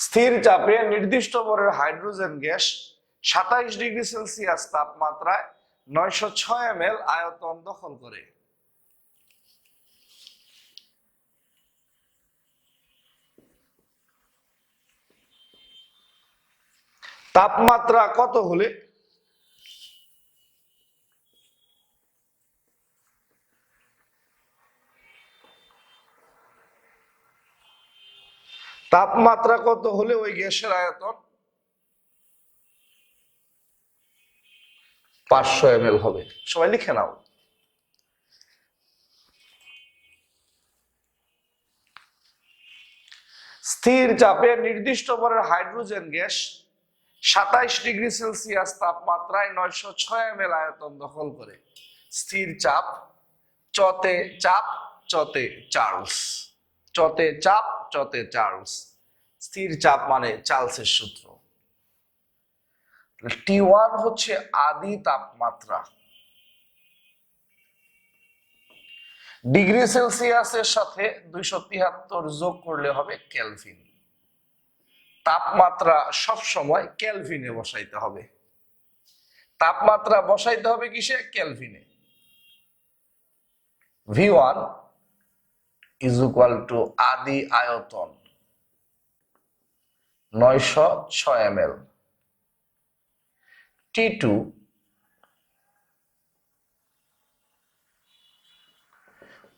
স্থির চাপে নির্দিষ্ট ভরের হাইড্রোজেন গ্যাস 27°C তাপমাত্রায় 906 ml আয়তন দখল করে। তাপমাত্রা কত হলে ওই গ্যাসের আয়তন 500 ml হবে? সবাই লিখে নাও। স্থির চাপে নির্দিষ্ট ভরের হাইড্রোজেন গ্যাস 27°C তাপমাত্রায় 906 ml আয়তন দখল করে। স্থির চাপ, চতে চাপ, চতে চার্লস। চতে চাপ, চতে চার্লস। স্থির চাপ মানে চার্লসের সূত্র। T1 হচ্ছে আদি তাপমাত্রা। ডিগ্রি সেলসিয়াসের সাথে 273 যোগ করলে হবে কেলভিন। তাপমাত্রা সব সময় কেলভিনে বসাইতে হবে। তাপমাত্রা বসাইতে হবে কিসে? কেলভিনে। V1 is equal to আদি আয়তন 906 ml। T2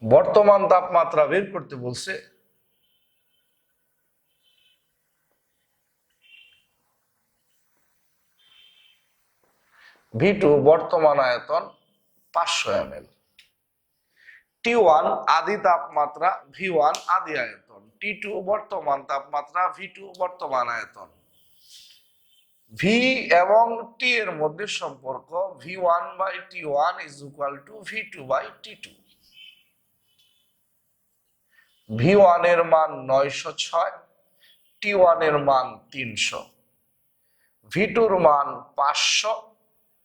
বর্তমান তাপমাত্রা বের করতে বলছে। V2 বর্তমান আয়তন 500 ml। T1 আদি তাপমাত্রা, V1 আদি আয়তন। T2 বর্তমান তাপমাত্রা, V2 বর্তমান আয়তন। V এবং T এর মধ্যে সম্পর্ক V1 by T1 is equal to V2 by T2। V1 এর মান 906, T1 এর মান 300, V2 এর মান 500,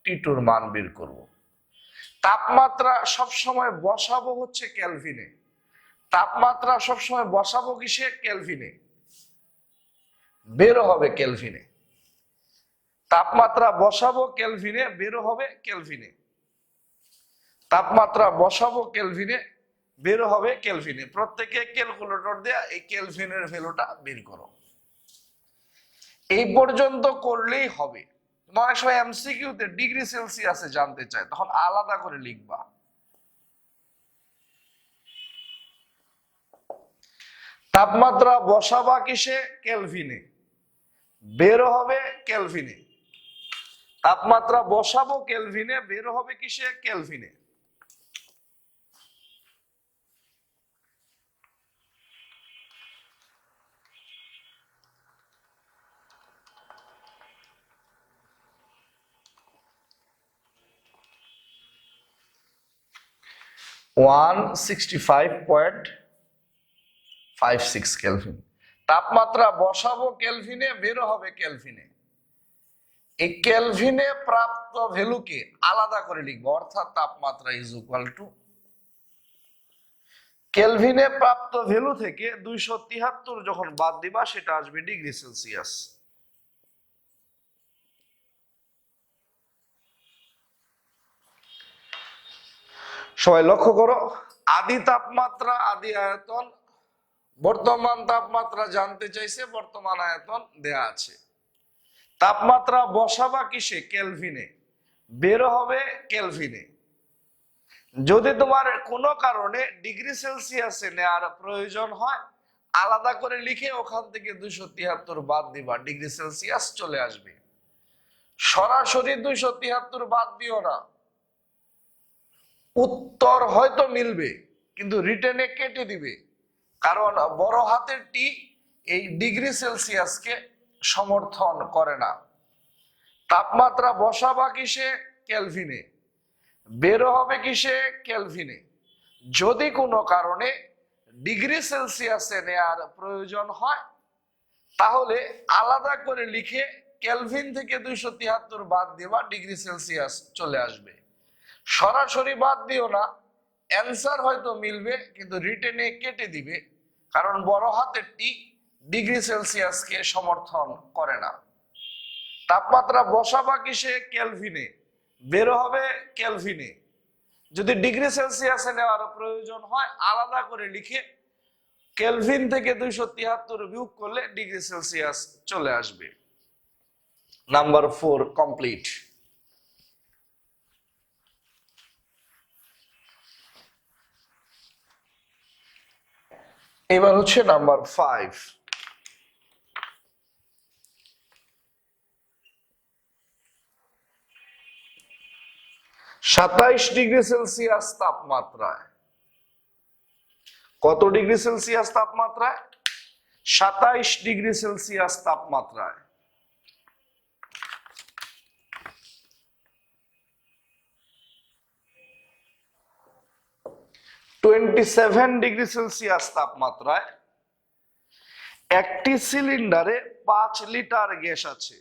T2 এর মান বের করব। তাপমাত্রা সবসময় বসাবো হচ্ছে কেলভিনে। তাপমাত্রা সবসময় বসাবো কিসে? কেলভিনে। বেরো হবে কেলভিনে। তাপমাত্রা বসাবো কেলভিনে, বেরো হবে কেলভিনে। তাপমাত্রা বসাবো কেলভিনে, বের হবে কেলভিনে। প্রত্যেকে ক্যালকুলেটর দিয়ে এই কেলভিনের ভ্যালুটা বের করো। এই পর্যন্ত করলেই হবে। অনেক সময় এমসিকিউতে ডিগ্রি সেলসিয়াসে জানতে চায়, তখন আলাদা করে লিখবা। তাপমাত্রা বসাবা কিসে? কেলভিনে, বের হবে কেলভিনে। তাপমাত্রা বসাবো কেলভিনে, বের হবে কিসে? কেলভিনে। 165.56 কেলভিন। তাপমাত্রা বসাবো কেলভিনে, বেরো হবে কেলভিনে। এই কেলভিনে প্রাপ্ত ভ্যালুকে আলাদা করে লিখবো, অর্থাৎ তাপমাত্রা ইজ ইকুয়াল টু কেলভিনে প্রাপ্ত ভ্যালু থেকে 273 যখন বাদ দিবা সেটা আসবে ডিগ্রি সেলসিয়াস। সবাই লক্ষ্য করো, আদি তাপমাত্রা, আদি আয়তন, বর্তমান তাপমাত্রা জানতে চাইছে, বর্তমান আয়তন দেয়া আছে। তাপমাত্রা বসাবা কিসে? কেলভিনে, বের হবে কেলভিনে। যদি তোমার কোনো কারণে ডিগ্রি সেলসিয়াসে নেওয়ার প্রয়োজন হয়, আলাদা করে লিখে ওখান থেকে 273 বাদ দিবা, ডিগ্রি সেলসিয়াস চলে আসবে। সরাসরি 273 বাদ দিও না, উত্তর হয়তো মিলবে কিন্তু রিটেনে কেটে দিবে, কারণ বড় হাতের টি এই ডিগ্রি সেলসিয়াসকে সমর্থন করে না। তাপমাত্রা বসাবা কিসে? কেলভিনে, বের হবে কিসে? কেলভিনে। যদি কোনো কারণে ডিগ্রি সেলসিয়াসে নেয়ার প্রয়োজন হয় তাহলে আলাদা করে লিখে কেলভিন থেকে 273 বাদ দিবা, ডিগ্রি সেলসিয়াস চলে আসবে। সরাসরি বাদ দিও না, অ্যান্সার হয়তো মিলবে কিন্তু রিটেনে কেটে দিবে, কারণ বড় হাতের টি ডিগ্রি সেলসিয়াসকে সমর্থন করে না। তাপমাত্রা বসাবা কিসে? কেলভিনে, বের হবে কেলভিনে। যদি ডিগ্রি সেলসিয়াসে নেওয়ার প্রয়োজন হয় আলাদা করে লিখে কেলভিন থেকে 273 বিয়োগ করলে ডিগ্রি সেলসিয়াস চলে আসবে। Number 4 complete. এবার হচ্ছে নাম্বার 5। 27 ডিগ্রি সেলসিয়াস তাপমাত্রায়, কত ডিগ্রি সেলসিয়াস তাপমাত্রায়? 27 ডিগ্রি সেলসিয়াস তাপমাত্রায় 27 ডিগ্রি সেলসিয়াস তাপমাত্রায় একটি সিলিন্ডারে 5 লিটার গ্যাস আছে।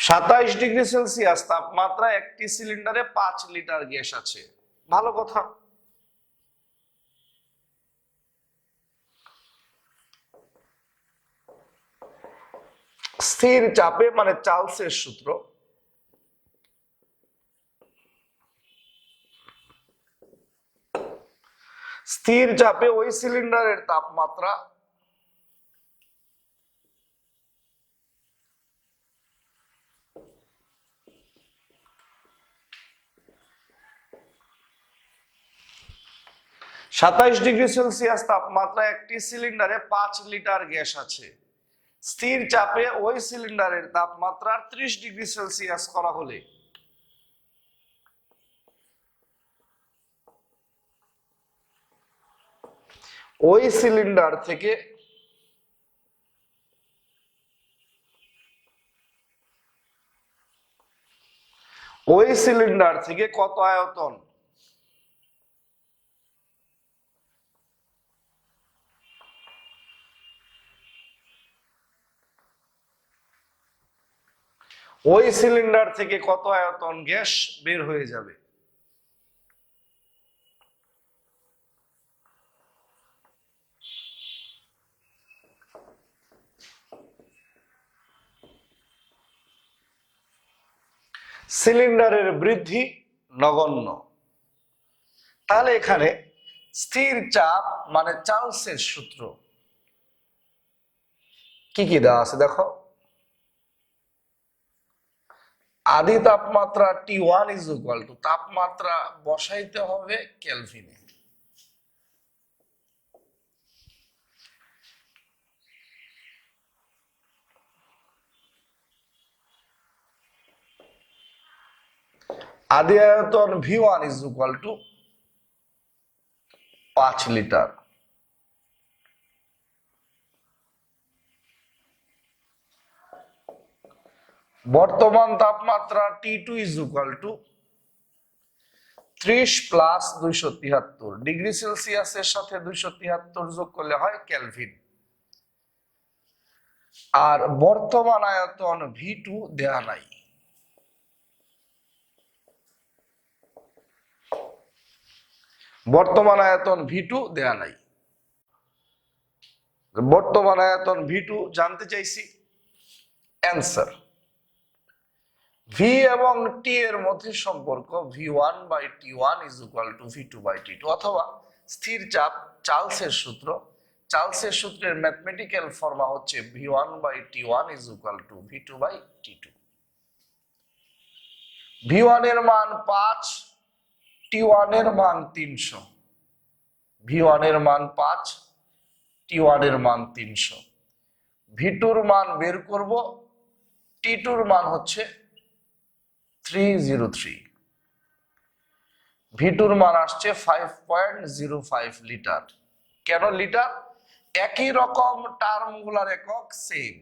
সাতাইশ ডিগ্রি সেলসিয়াস তাপমাত্রা একটি সিলিন্ডারে 5 লিটার গ্যাস আছে। ভালো কথা। স্থির চাপে মানে চার্লসের সূত্র, স্থির চাপে ওই সিলিন্ডারের তাপমাত্রা সাতাইশ ডিগ্রি সেলসিয়াস তাপমাত্রা একটি সিলিন্ডারে 5 লিটার গ্যাস আছে। স্থির চাপে ওই সিলিন্ডারের তাপমাত্রা 30 ডিগ্রি সেলসিয়াস করা হলে ওই সিলিন্ডার থেকে কত আয়তন? ওই সিলিন্ডার থেকে কত আয়তন গ্যাস বের হয়ে যাবে? সিলিন্ডারের বৃদ্ধি নগণ্য। তাহলে এখানে স্থির চাপ মানে চার্লসের সূত্র কি কি দেওয়া আছে দেখো। আদি তাপমাত্রা T1 ইজ ইকুয়াল টু, তাপমাত্রা বসাইতে হবে কেলভিনে, আদি আয়তন V1 is equal two 5 litre. বর্তমান তাপমাত্রা T2 is equal to 30 plus 273 degree সেলসিয়াসের সাথে 273 যোগ করলে হয় কেলভিন। আর বর্তমান আয়তন V2 দেয়া নাই। বর্তমান আয়তন V2 দেয়া নাই। বর্তমান আয়তন V2 জানতে চাইছি। অ্যান্সার, V এবং T এর মধ্যে সম্পর্ক V1/T1 is equal to V2/T2, অথবা স্থির চাপ চার্লসের সূত্র। চার্লসের সূত্রের ম্যাথমেটিক্যাল ফর্মা হচ্ছে V1/T1 is equal to V2/T2। V1 এর মান 5, T1 এর মান 300। V1 এর মান 5, T1 এর মান 300। V2 এর মান বের করব, T2 এর মান হচ্ছে 303। V2 এর মান আসছে 5.05 লিটার। কেন লিটার? একই রকম টার্মগুলার একক সেম।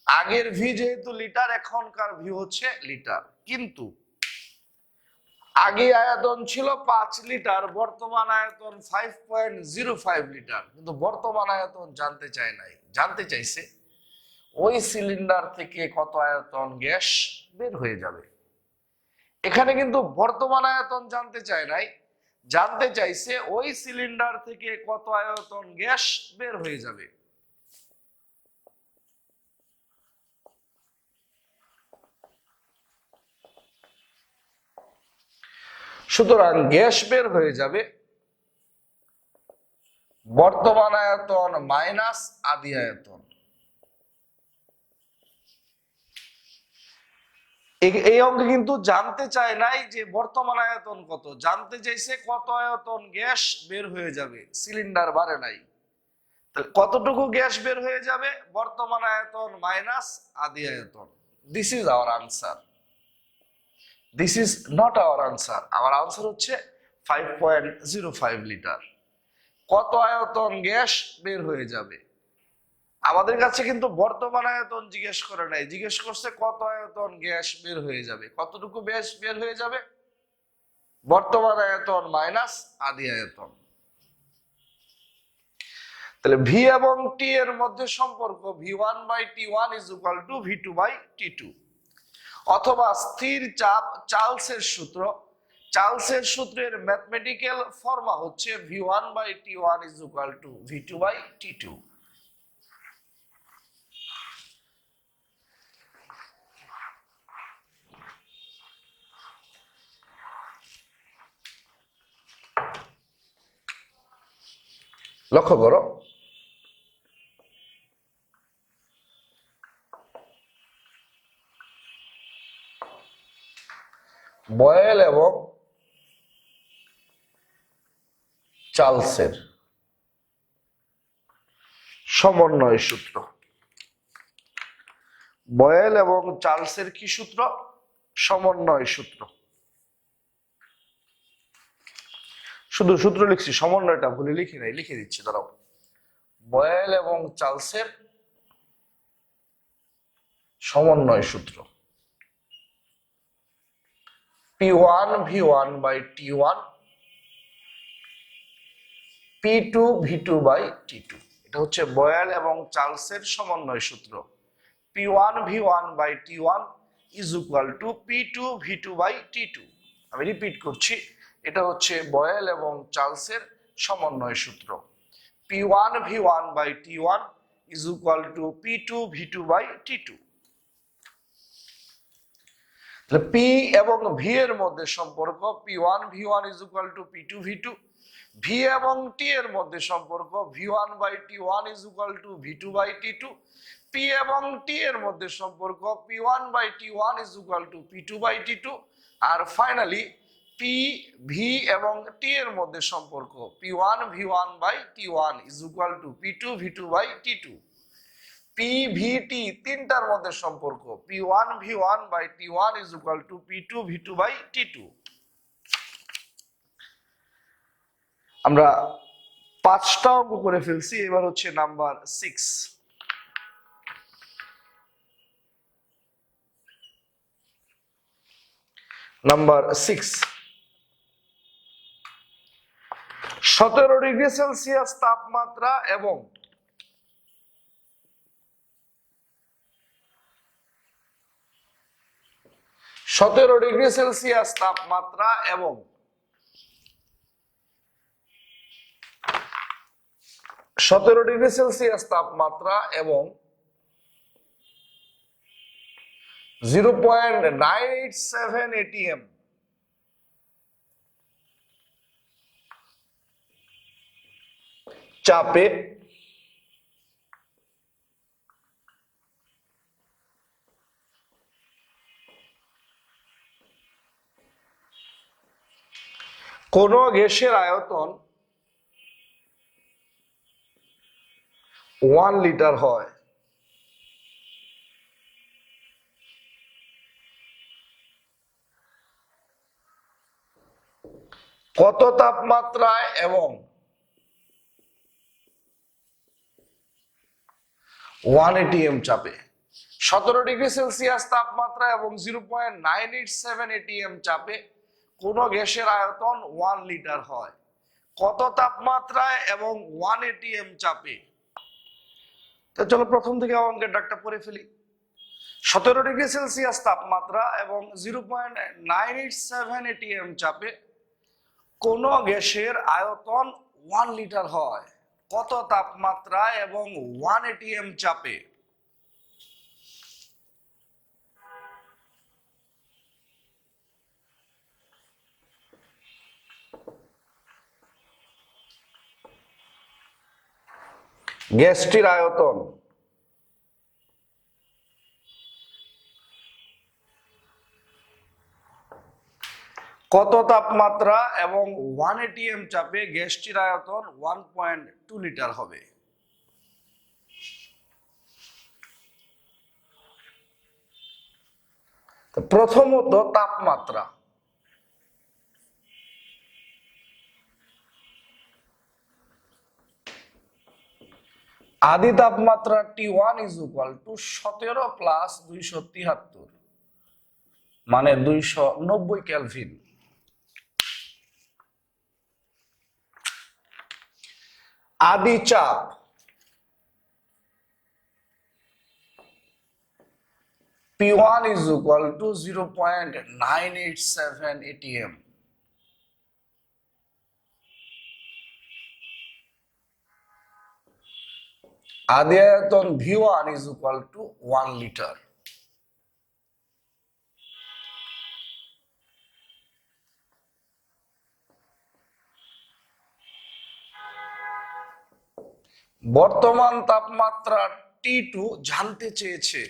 আগের V যেহেতু লিটার, এখনকার V হচ্ছে লিটার। কিন্তু আগে আয়তন ছিল 5 লিটার, বর্তমান আয়তন 5.05 লিটার। কিন্তু বর্তমান আয়তন জানতে চায় নাই, জানতে চাইছে ওই সিলিন্ডার থেকে কত আয়তন গ্যাস বের হয়ে যাবে। এখানে কিন্তু বর্তমান আয়তন জানতে চায় নাই, জানতে চাইছে ওই সিলিন্ডার থেকে কত আয়তন গ্যাস বের হয়ে যাবে। সুতরাং গ্যাস বের হয়ে যাবে বর্তমান আয়তন মাইনাস আদি আয়তন। এই অঙ্কে কিন্তু জানতে চায় নাই যে বর্তমান আয়তন কত, জানতে চাইছে কত আয়তন গ্যাস বের হয়ে যাবে। সিলিন্ডার বাড়ে নাই, তাহলে কতটুকু গ্যাস বের হয়ে যাবে? বর্তমান আয়তন মাইনাস আদি আয়তন। This is hour answer. This is not our answer. আমার আনসার হচ্ছে 5.05 লিটার। কত আয়তন গ্যাস বের হয়ে যাবে? আমাদের কাছে কিন্তু বর্তমান আয়তন জিজ্ঞেস করে নাই, জিজ্ঞেস করছে কত আয়তন গ্যাস বের হয়ে যাবে। কতটুকু গ্যাস বের হয়ে যাবে? বর্তমান আয়তন মাইনাস আদি আয়তন। তাহলে V এবং T এর মধ্যে সম্পর্ক V1/T1 is equal to V2/T2, অথবা স্থির চাপ চার্লসের সূত্র। চার্লসের সূত্রের ম্যাথমেটিক্যাল ফর্মা হচ্ছে V1/T1 is equal to V2/T2। লক্ষ্য করো, বয়েল এবং চার্লসের সমন্বয় সূত্র। বয়েল এবং চার্লসের কি সূত্র? সমন্বয় সূত্র। শুধু সূত্র লিখছি, সমন্বয়টা ভুলে লিখি নাই, লিখে দিচ্ছি দাঁড়াও। বয়েল এবং চার্লসের সমন্বয় সূত্র P1 V1/T1, P2 V2/T2। এটা হচ্ছে বয়েল এবং চার্লসের সমন্বয় সূত্র। P1 V1/T1 is equal to P2 V2/T2। আমি রিপিট করছি, এটা হচ্ছে বয়েল এবং চার্লসের সমন্বয় সূত্র। P1 V1/T1 is equal to P2 V2/T2। তাহলে P এবং V এর মধ্যে সম্পর্ক P1 V1 is equal to P2 V2। V এবং T এর মধ্যে সম্পর্ক V1/T1 is equal to V2/T2। P এবং T এর মধ্যে সম্পর্ক P1/T1 is equal to P2/T2। আর ফাইনালি P, V এবং T এর মধ্যে সম্পর্ক P1 V1/T1 is equal to P2 V2/T2। P, V, T তিনটার মধ্যে সম্পর্ক P1 V1/T1 is equal to P2 V2/T2। আমরা 5টা অঙ্ক করে ফেলছি, এবার হচ্ছে নাম্বার 6। নাম্বার 6, 17 ডিগ্রি সেলসিয়াস তাপমাত্রা এবং 17 ডিগ্রি সেলসিয়াস তাপমাত্রা এবং 17 ডিগ্রি সেলসিয়াস তাপমাত্রা এবং 0.987 ATM চাপে কোন গ্যাসের আয়তন 1 লিটার হয়, কত তাপমাত্রায় এবং 1 ATM চাপে? 17 ডিগ্রি সেলসিয়াস তাপমাত্রা এবং 0.987 ATM চাপে কোন গ্যাসের আয়তন 1 লিটার হয়, কত তাপমাত্রায় এবং 1 ATM চাপে? তো চলো প্রথম থেকে অঙ্কের ডাকটা পড়ে ফেলি। 17 ডিগ্রি সেলসিয়াস তাপমাত্রা এবং 0.987 ATM চাপে কোন গ্যাসের আয়তন 1 লিটার হয়, কত তাপমাত্রায় এবং 1 ATM চাপে? গ্যাসটির আয়তন কত তাপমাত্রা এবং 1 ATM চাপে গ্যাসটির আয়তন 1.2 লিটার হবে। প্রথমত তাপমাত্রা, আদি তাপমাত্রা T1 is equal two 17 plus 273 মানে 290 কেলভিন। আদি চাপ P1 is equal to 0.987 ATM। আদি আয়তন V1 is equal to 1 litre. বর্তমান তাপমাত্রা T2 জানতে চেয়েছে।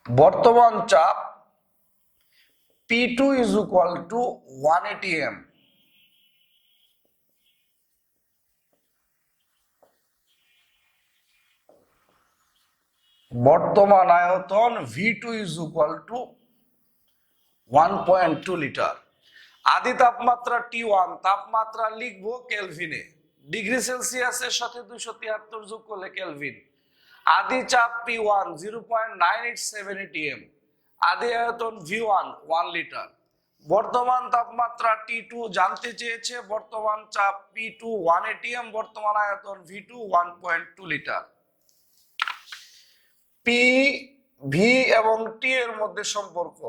বর্তমান চাপ P2 is equal to 1 ATM। বর্তমান আয়তন V2 is equal to 1.2 litre. আদি তাপমাত্রা T1 তাপমাত্রা লিখবো কেলভিনে, ডিগ্রি সেলসিয়াসের সাথে 273 যোগ করলে কেলভিন। আদি চাপ P1 0.987 ATM, আদি আয়তন V1 1 লিটার। বর্তমান তাপমাত্রা T2 জানতে চেয়েছে, বর্তমান চাপ P2 1 ATM, বর্তমান আয়তন V2 1.2 লিটার। P, V এবং T এর মধ্যে সম্পর্ক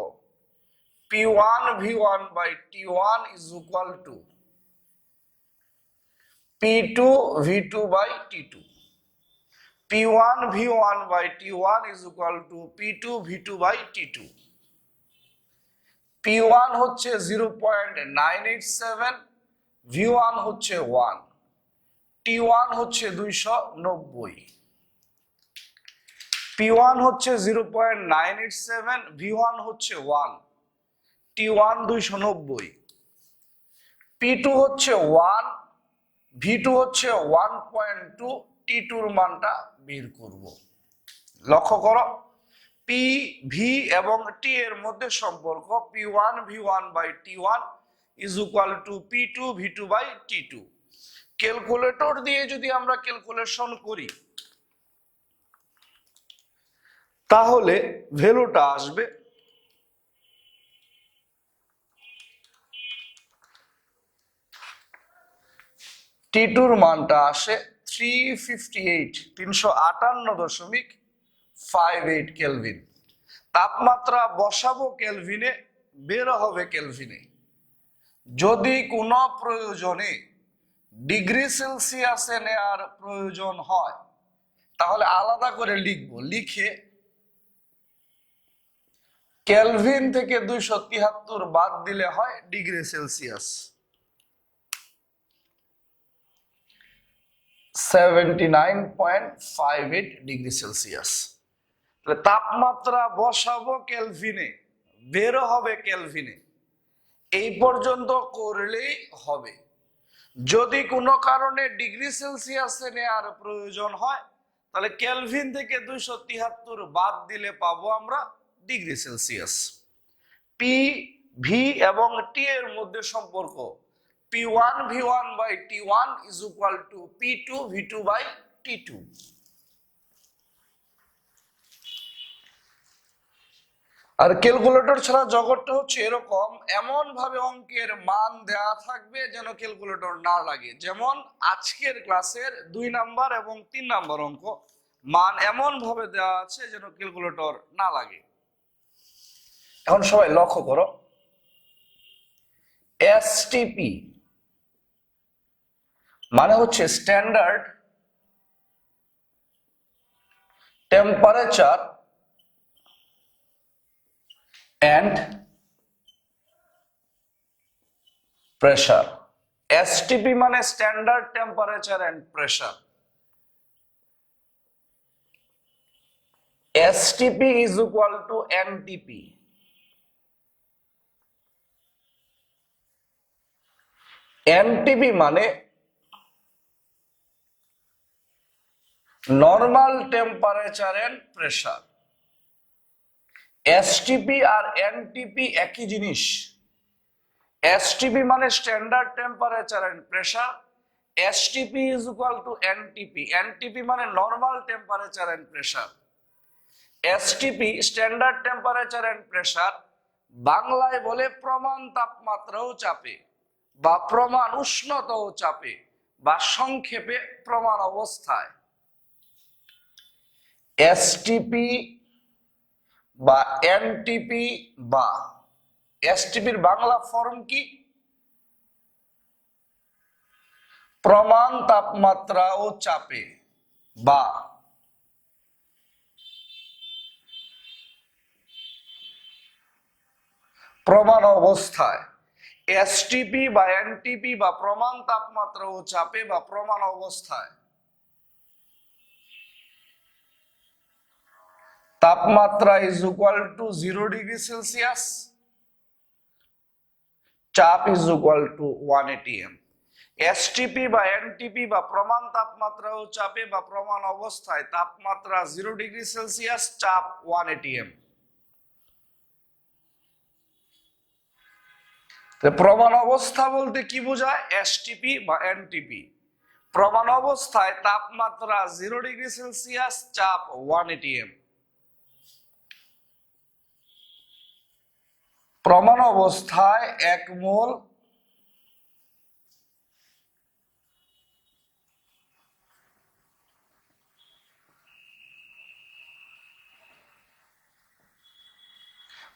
P1 V1 by T1 is equal to P2 V2 by T2। P1 V1 by T1 is equal to P2 V2 by T2। P1 হচ্ছে 0.987, V1 হচ্ছে 1, T1 হচ্ছে 290। P1 হচ্ছে 0.987, V1 হচ্ছে 1, T1 290। P2 হচ্ছে 1, V2 হচ্ছে 1.2, T2 এর মানটা বের করব। লক্ষ্য করো, পি ভি এবং টি এর মধ্যে সম্পর্ক P1 V1/T1 is equal to P2 V2/T2। Calculator দিয়ে যদি আমরা ক্যালকুলেশন করি তাহলে ভ্যালুটা আসবে T2 এর মানটা আসে 358.58 কেলভিন। তাপমাত্রা বসাবো কেলভিনে, বের হবে কেলভিনে। যদি কোনো প্রয়োজনে ডিগ্রি সেলসিয়াসে নেওয়ার প্রয়োজন হয় তাহলে আলাদা করে লিখবো, লিখে কেলভিন থেকে 273 বাদ দিলে হয় ডিগ্রি সেলসিয়াস। 79.58 degree Celsius. তাপমাত্রা বসাবো কেলভিনে, বের হবে কেলভিনে। এই পর্যন্ত করলেই হবে। যদি কোনো কারণে ডিগ্রি সেলসিয়াসে নেওয়ার প্রয়োজন হয় তাহলে কেলভিন থেকে 273 বাদ দিলে পাবো আমরা ডিগ্রি সেলসিয়াস। পি ভি এবং টি এর মধ্যে সম্পর্ক P1 V1/T1 is equal to P2 V2/T2। আর ক্যালকুলেটর ছাড়া জগৎটা হচ্ছে এরকম, এমন ভাবে অঙ্কের মান দেয়া থাকবে যেন ক্যালকুলেটর না লাগে। যেমন আজকের ক্লাসের 2 নাম্বার এবং 3 নাম্বার অঙ্ক মান এমন ভাবে দেওয়া আছে যেন ক্যালকুলেটর না লাগে। এখন সবাই লক্ষ্য করো, এসটিপি মানে হচ্ছে standard temperature and pressure। STP মানে standard temperature and pressure. STP is equal to NTP। NTP মানে normal temperature and pressure. STP আর এনটিপি একই জিনিস। এসটিপি মানে standard temperature and pressure, STP is equal to NTP. NTP মানে normal temperature and pressure. STP standard temperature and pressure বাংলায় বলে প্রমাণ তাপমাত্রা ও চাপে বা প্রমাণ উষ্ণতা ও চাপে বা সংক্ষেপে প্রমাণ অবস্থায়। এসটিপি বা এনটিপি বা এসটিপির বাংলা ফর্ম কি? প্রমাণ তাপমাত্রা ও চাপে বা প্রমাণ অবস্থায়। এসটিপি বা এনটিপি বা প্রমাণ তাপমাত্রা ও চাপে বা প্রমাণ অবস্থায় তাপমাত্রা is equal to 0 degree Celsius, চাপ is equal to 1 atm। STP বা এনটিপি বা প্রমাণ তাপমাত্রা ও চাপে বা প্রমাণ অবস্থায় তাপমাত্রা 0 ডিগ্রি সেলসিয়াস, চাপ 1 atm। প্রমাণ অবস্থা বলতে কি বোঝায়? এসটিপি বা এনটিপি। প্রমাণ অবস্থায় তাপমাত্রা 0 ডিগ্রি সেলসিয়াস, চাপ 1 atm। প্রমাণ অবস্থায় 1 মোল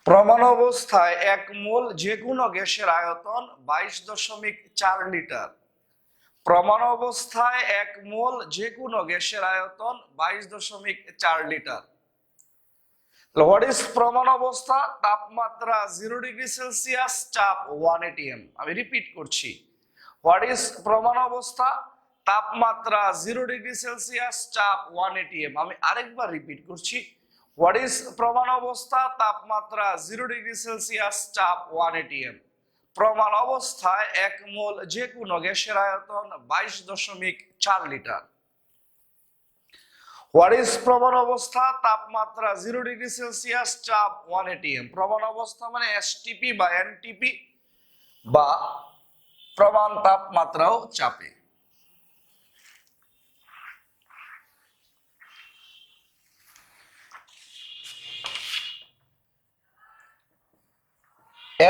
প্রমাণ অবস্থায় 1 মোল যে কোনো গ্যাসের আয়তন 22.4 লিটার। প্রমাণ অবস্থায় 1 মোল যে কোনো গ্যাসের আয়তন 22.4 লিটার। হোয়াট ইজ প্রমাণ অবস্থা? তাপমাত্রা 0 ডিগ্রি সেলসিয়াস, চাপ 1 atm। আমি রিপিট করছি, হোয়াট ইজ প্রমাণ অবস্থা? তাপমাত্রা 0 ডিগ্রি সেলসিয়াস, চাপ 1 atm। আমি আরেকবার রিপিট করছি, হোয়াট ইজ প্রমাণ অবস্থা? তাপমাত্রা 0 ডিগ্রি সেলসিয়াস, চাপ 1 atm। প্রমাণ অবস্থায় 1 মোল যে কোনো গ্যাসের আয়তন 22.4 লিটার। হোয়াট ইজ প্রবণ অবস্থা? তাপমাত্রা 0°C, চাপ 1 atm। প্রবণ অবস্থা মানে এসটিপি বা এনটিপি বা প্রমাণ তাপমাত্রাও চাপে।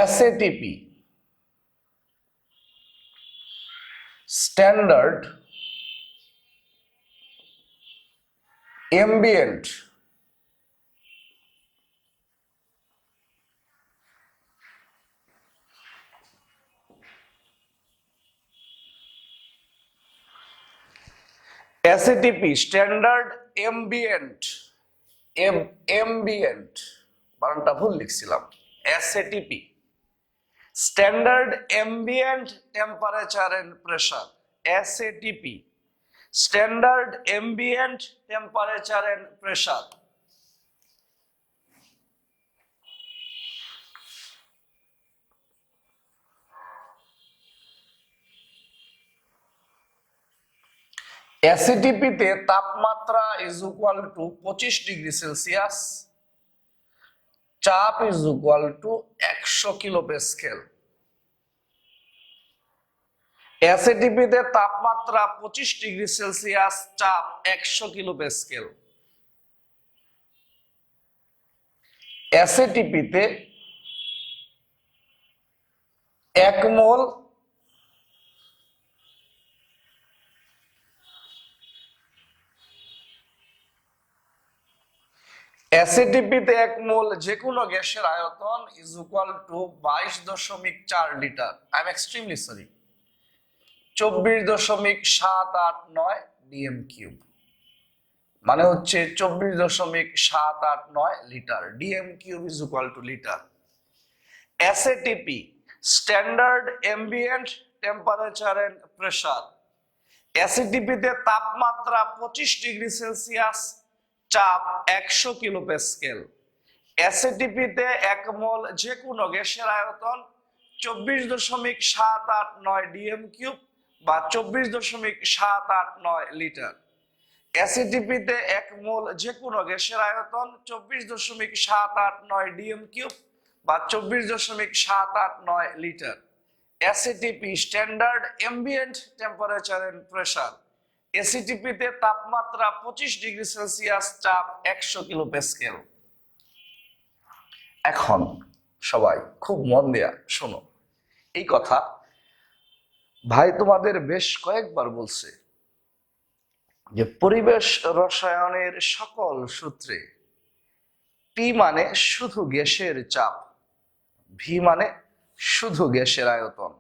SATP standard ambient SATP standard ambient ambient বানানটা ভুল লিখছিলাম। SATP standard ambient temperature and pressure. SATP standard ambient temperature and pressure. এসএটিপিতে তাপমাত্রা ইজ ইকুয়াল টু 25°C, চাপ ইজ ইকুয়াল টু 100 kPa। এসএটিপিতে তাপমাত্রা 25°C, চাপ 100 kPa। এসএটিপিতে 1 মোল এসএটিপিতে 1 মোল যে কোনো গ্যাসের আয়তন is equal to 22.4 litre. I am extremely sorry, 24.789 DM cube, মানে হচ্ছে 24.789 litre. DM cube is equal to litre. SATP standard ambient temperature and pressure. এসএটিপিতে তাপমাত্রা 25°C, চাপ 100 kPa। এসএটিপিতে 1 মোল যে কোনো গ্যাসের আয়তন 24.789 ডিএম কিউব বা 24.789 লিটার। এসএটিপিতে 1 মোল যে কোনো গ্যাসের আয়তন 24.789 ডিএম কিউব বা 24.789 litre. SATP standard ambient temperature and pressure. এসএটিপিতে তাপমাত্রা 25°C, চাপ 100 kPa। এখন সবাই খুব মন দেয়া শোনো, এই কথা ভাই তোমাদের বেশ কয়েকবার বলছে যে পরিবেশ রসায়নের সকল সূত্রে পি মানে শুধু গ্যাসের চাপ, ভি মানে শুধু গ্যাসের আয়তন।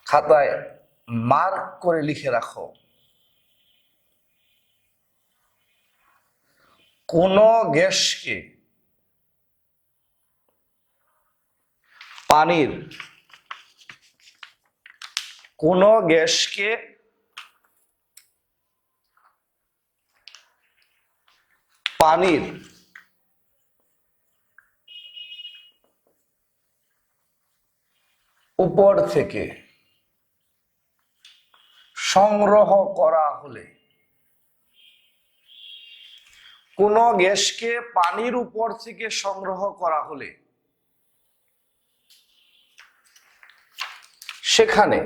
খাতায় মার্ক করে লিখে রাখো, কোন গ্যাসকে পানির উপর থেকে সংগ্রহ করা হলে, কোন গ্যাসকে পানির উপর থেকে সংগ্রহ করা হলে সেখানে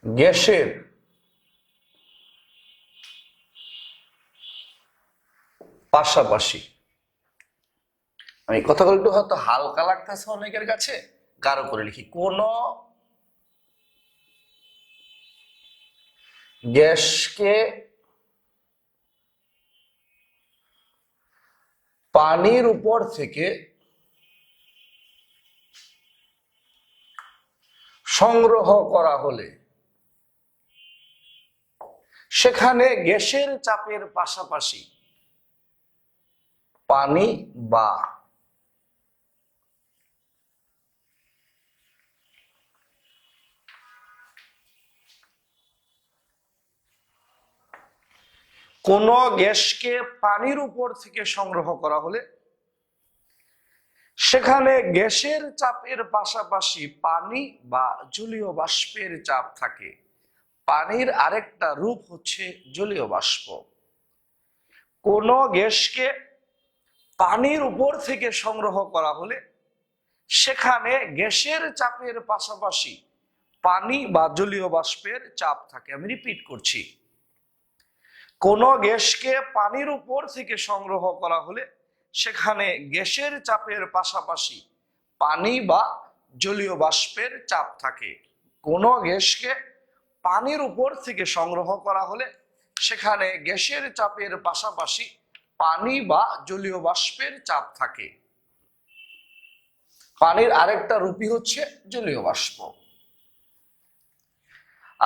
গ্যাসের পাশাপাশি, আমি কথাগুলো একটু হয়তো হালকা লাগতেছে অনেকের কাছে, গাঢ় করে লিখি, কোন গ্যাসকে পানির উপর থেকে সংগ্রহ করা হলে সেখানে গ্যাসের চাপের পাশাপাশি পানি বা কোন গ্যাসকে পানির উপর থেকে সংগ্রহ করা হলে সেখানে গ্যাসের চাপের পাশাপাশি পানি বা জলীয় বাষ্পের চাপ থাকে। পানির আরেকটা রূপ হচ্ছে জলীয় বাষ্প। কোন গ্যাসকে পানির উপর থেকে সংগ্রহ করা হলে সেখানে গ্যাসের চাপের পাশাপাশি পানি বা জলীয় বাষ্পের চাপ থাকে। আমি রিপিট করছি, কোন গ্যাসকে পানির উপর থেকে সংগ্রহ করা হলে সেখানে গ্যাসের চাপের পাশাপাশি পানি বা জলীয় বাষ্পের চাপ থাকে। কোন গ্যাসকে পানির উপর থেকে সংগ্রহ করা হলে সেখানে গ্যাসের চাপের পাশাপাশি পানি বা জলীয় বাষ্পের চাপ থাকে। পানির আরেকটা রূপই হচ্ছে জলীয় বাষ্প।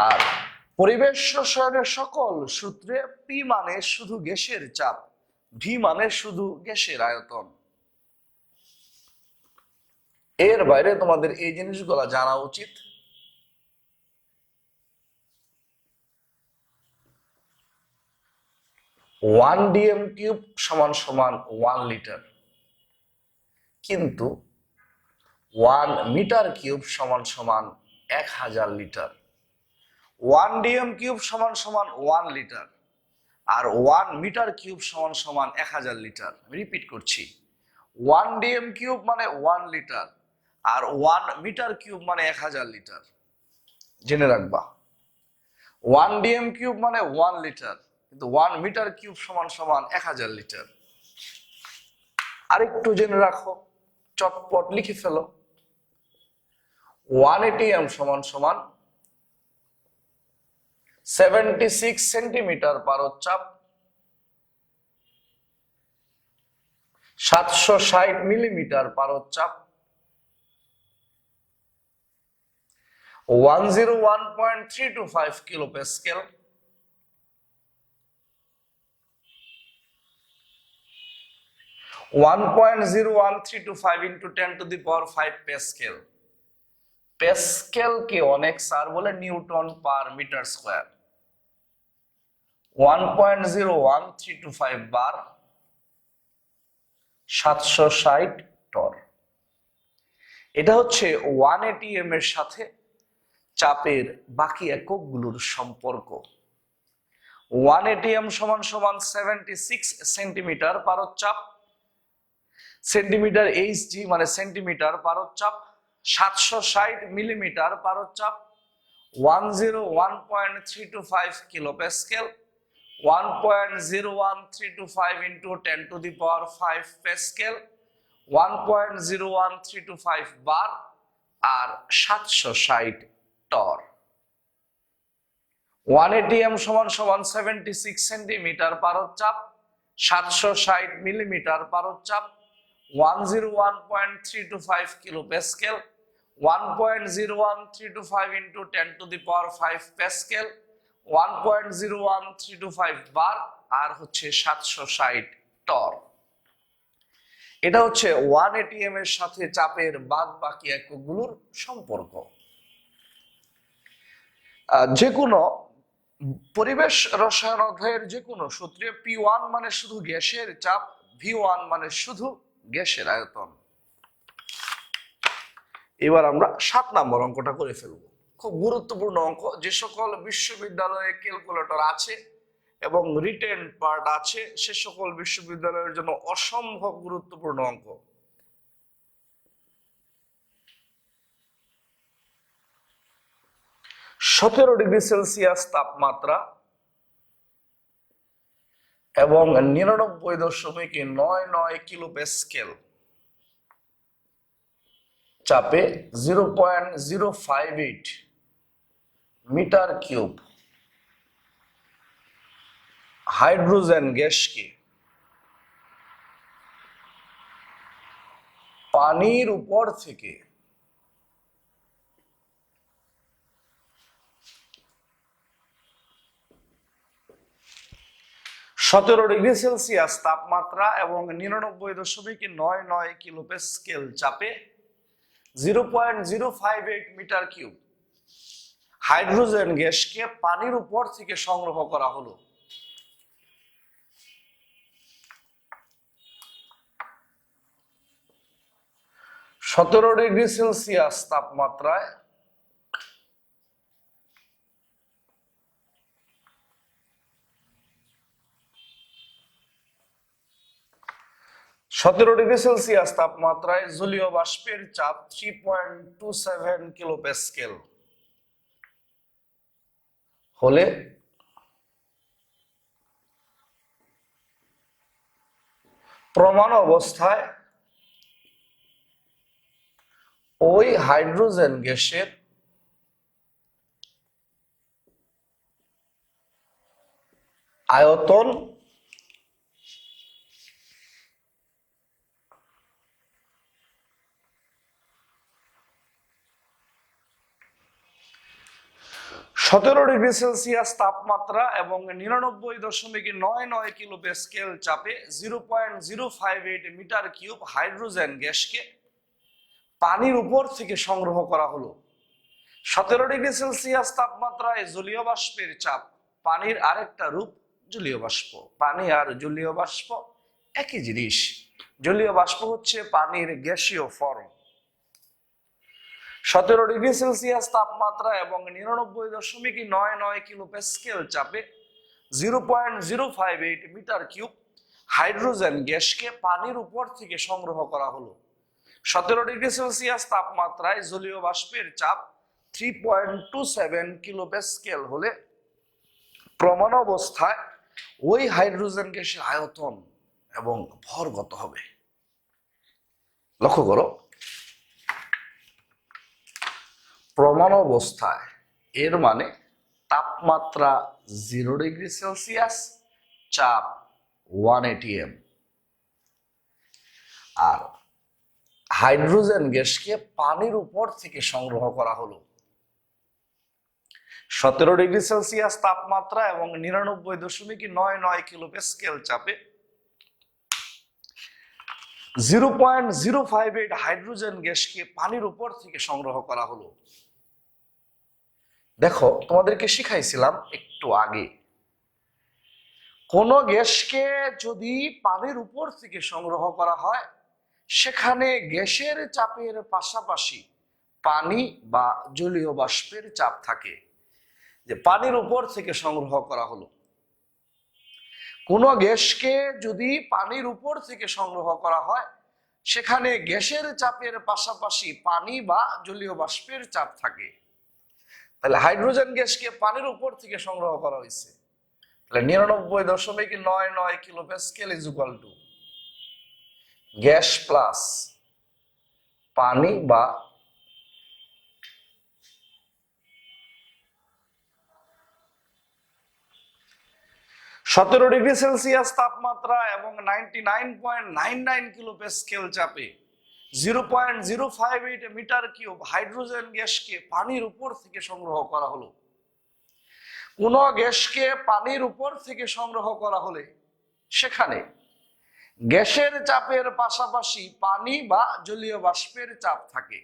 আর পরিবেশ রসায়নের সকল সূত্রে পি মানে শুধু গ্যাসের চাপ, ভি মানে শুধু গ্যাসের আয়তন। এর বাইরে তোমাদের এই জিনিসগুলো জানা উচিত। 1 ডিএম কিউব সমান সমান 1 লিটার, কিন্তু 1 মিটার কিউব সমান সমান 1000 লিটার। 1 ডিএম কিউব সমান সমান 1 লিটার, আর 1 মিটার কিউব সমান সমান 1000 লিটার। আমি রিপিট করছি, 1 ডিএম কিউব মানে 1 লিটার, আর 1 মিটার কিউব মানে 1000 লিটার। জেনে রাখবা, 1 ডিএম কিউব মানে 1 লিটার, কিন্তু 1 মিটার কিউব সমান সমান 1000 লিটার। আরেকটু জেনে রাখো, চটপট লিখে ফেলো, 1 এটিএম সমান সমান 76 সেন্টিমিটার পারদ-চাপ, 760 মিলিমিটার পারদ-চাপ, 101.325 kilo pascal, 1.01325 into 10 to the power 5 pascal. Pascal কে অনেক স্যার বলে newton per metre square. 1.01325 bar, 760 torr. এটা হচ্ছে 1 এটিএম এর সাথে চাপের বাকি এককগুলোর সম্পর্ক। 1 এটিএম সমান সমান 76 সেন্টিমিটার পারদ-চাপ, সেন্টিমিটার এইচজি মানে সেন্টিমিটার পারদ-চাপ, 760 মিলিমিটার পারদ-চাপ, 101.325 kilo pascal, 1.01325 into 10 to the power 5 pascal, 1.01325 bar, আর 760 টর। 1 এটিএম সমান সমান 76 সেন্টিমিটার পারদ-চাপ, 760 মিলিমিটার পারদ-চাপ, 101.325 kilo pascal, 1.01325 into 10 to the power 5 pascal, 1.01325 bar, আর হচ্ছে 760 টর। এটা হচ্ছে 1 এটিএম এর সাথে চাপের বাদ বাকি এককগুলোর সম্পর্ক। যে কোনো পরিবেশ রসায়ন অধ্যায়ের যে কোনো সূত্রে P1 মানে শুধু গ্যাসের চাপ, V1 মানে শুধু গ্যাসের আয়তন। এবার আমরা 7 নম্বর অঙ্কটা করে ফেলবো। খুব গুরুত্বপূর্ণ অঙ্ক। যে সকল বিশ্ববিদ্যালয়ে ক্যালকুলেটর আছে এবং রিটেন পার্ট আছে সে সকল বিশ্ববিদ্যালয়ের জন্য অসম্ভব গুরুত্বপূর্ণ অঙ্ক। -17°C তাপমাত্রা এবং 99.99 কিলো প্যাসকেল চাপে 0.058 মিটার কিউব হাইড্রোজেন গ্যাসকে পানির উপর থেকে 17°C তাপমাত্রা এবং 99.99 কিলো প্যাসকেল চাপে 0.058 মিটার কিউব হাইড্রোজেন গ্যাসকে পানির উপর থেকে সংগ্রহ করা হলো। 17 ডিগ্রি সেলসিয়াস তাপমাত্রায় 17 ডিগ্রি সেলসিয়াস তাপমাত্রায় জলীয় বাষ্পের চাপ 3.27 কিলোপ্যাসকেল হলে প্রমাণ অবস্থায় ওই হাইড্রোজেন গ্যাসের আয়তন সতেরো ডিগ্রি সেলসিয়াস তাপমাত্রা এবং 99.99 কিলোপ্যাসকেল চাপে 0.058 মিটার কিউব হাইড্রোজেন গ্যাসকে পানির উপর থেকে সংগ্রহ করা হলো। 17 ডিগ্রি সেলসিয়াস তাপমাত্রায় জলীয় বাষ্পের চাপ, পানির আরেকটা রূপ জলীয় বাষ্প। পানি আর জলীয় বাষ্প একই জিনিস। জলীয় বাষ্প হচ্ছে পানির গ্যাসীয় ফর্ম। 17 ডিগ্রি সেলসিয়াস তাপমাত্রা এবং 99.99 কিলোপ্যাসকেল চাপে 0.058 মিটার কিউব হাইড্রোজেন গ্যাসকে পানির উপর থেকে সংগ্রহ করা হলো। 17 ডিগ্রি সেলসিয়াস তাপমাত্রায় জলীয় বাষ্পের চাপ 3.27 কিলোপ্যাসকেল হলে প্রমাণ অবস্থায় ওই হাইড্রোজেন গ্যাসের আয়তন এবং ভর কত হবে? লক্ষ্য করো, প্রমাণ অবস্থায় এর মানে তাপমাত্রা 0 ডিগ্রি সেলসিয়াস, চাপ 1 atm, আর হাইড্রোজেন গ্যাসকে পানির উপর থেকে সংগ্রহ করা হলো। 17 ডিগ্রি সেলসিয়াস তাপমাত্রা এবং 99.99 কিলোপ্যাসকেল চাপে 0.058 হাইড্রোজেন গ্যাসকে পানির উপর থেকে সংগ্রহ করা হলো। দেখো, তোমাদেরকে শিখাইছিলাম একটু আগে, কোন গ্যাসকে যদি পানির উপর থেকে সংগ্রহ করা হয় সেখানে গ্যাসের চাপের পাশাপাশি পানি বা জলীয় বাষ্পের চাপ থাকে। যে পানির উপর থেকে সংগ্রহ করা হলো, কোন গ্যাসকে যদি পানির উপর থেকে সংগ্রহ করা হয় সেখানে গ্যাসের চাপের পাশাপাশি পানি বা জলীয় বাষ্পের চাপ থাকে। তাহলে হাইড্রোজেন গ্যাসকে পানির উপর থেকে সংগ্রহ করা হয়েছে, তাহলে 99.99 kilopascal is equal to gas plus পানি বা সতেরো ডিগ্রি সেলসিয়াস তাপমাত্রা এবং 99.99 কিলোপ্যাসকেল চাপে 0.058 মিটার কিউব হাইড্রোজেন গ্যাসকে পানির উপর থেকে সংগ্রহ করা হলো। কোন গ্যাসকে পানির উপর থেকে সংগ্রহ করা হলে সেখানে গ্যাসের চাপের পাশাপাশি পানি বা জলীয় বাষ্পের চাপ থাকে।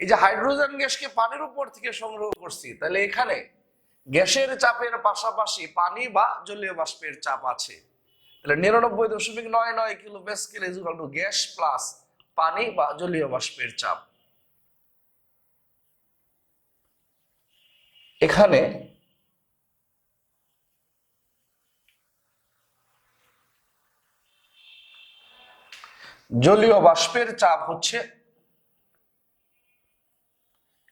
এই যে হাইড্রোজেন গ্যাসকে পানির উপর থেকে সংগ্রহ করছি, তাহলে এখানে গ্যাসের চাপের পাশাপাশি পানি বা জলীয় বাষ্পের চাপ আছে। তাহলে 99.99 kilopascal is equal to gas plus পানি বা জলীয় বাষ্পের চাপ। এখানে জলীয় বাষ্পের চাপ হচ্ছে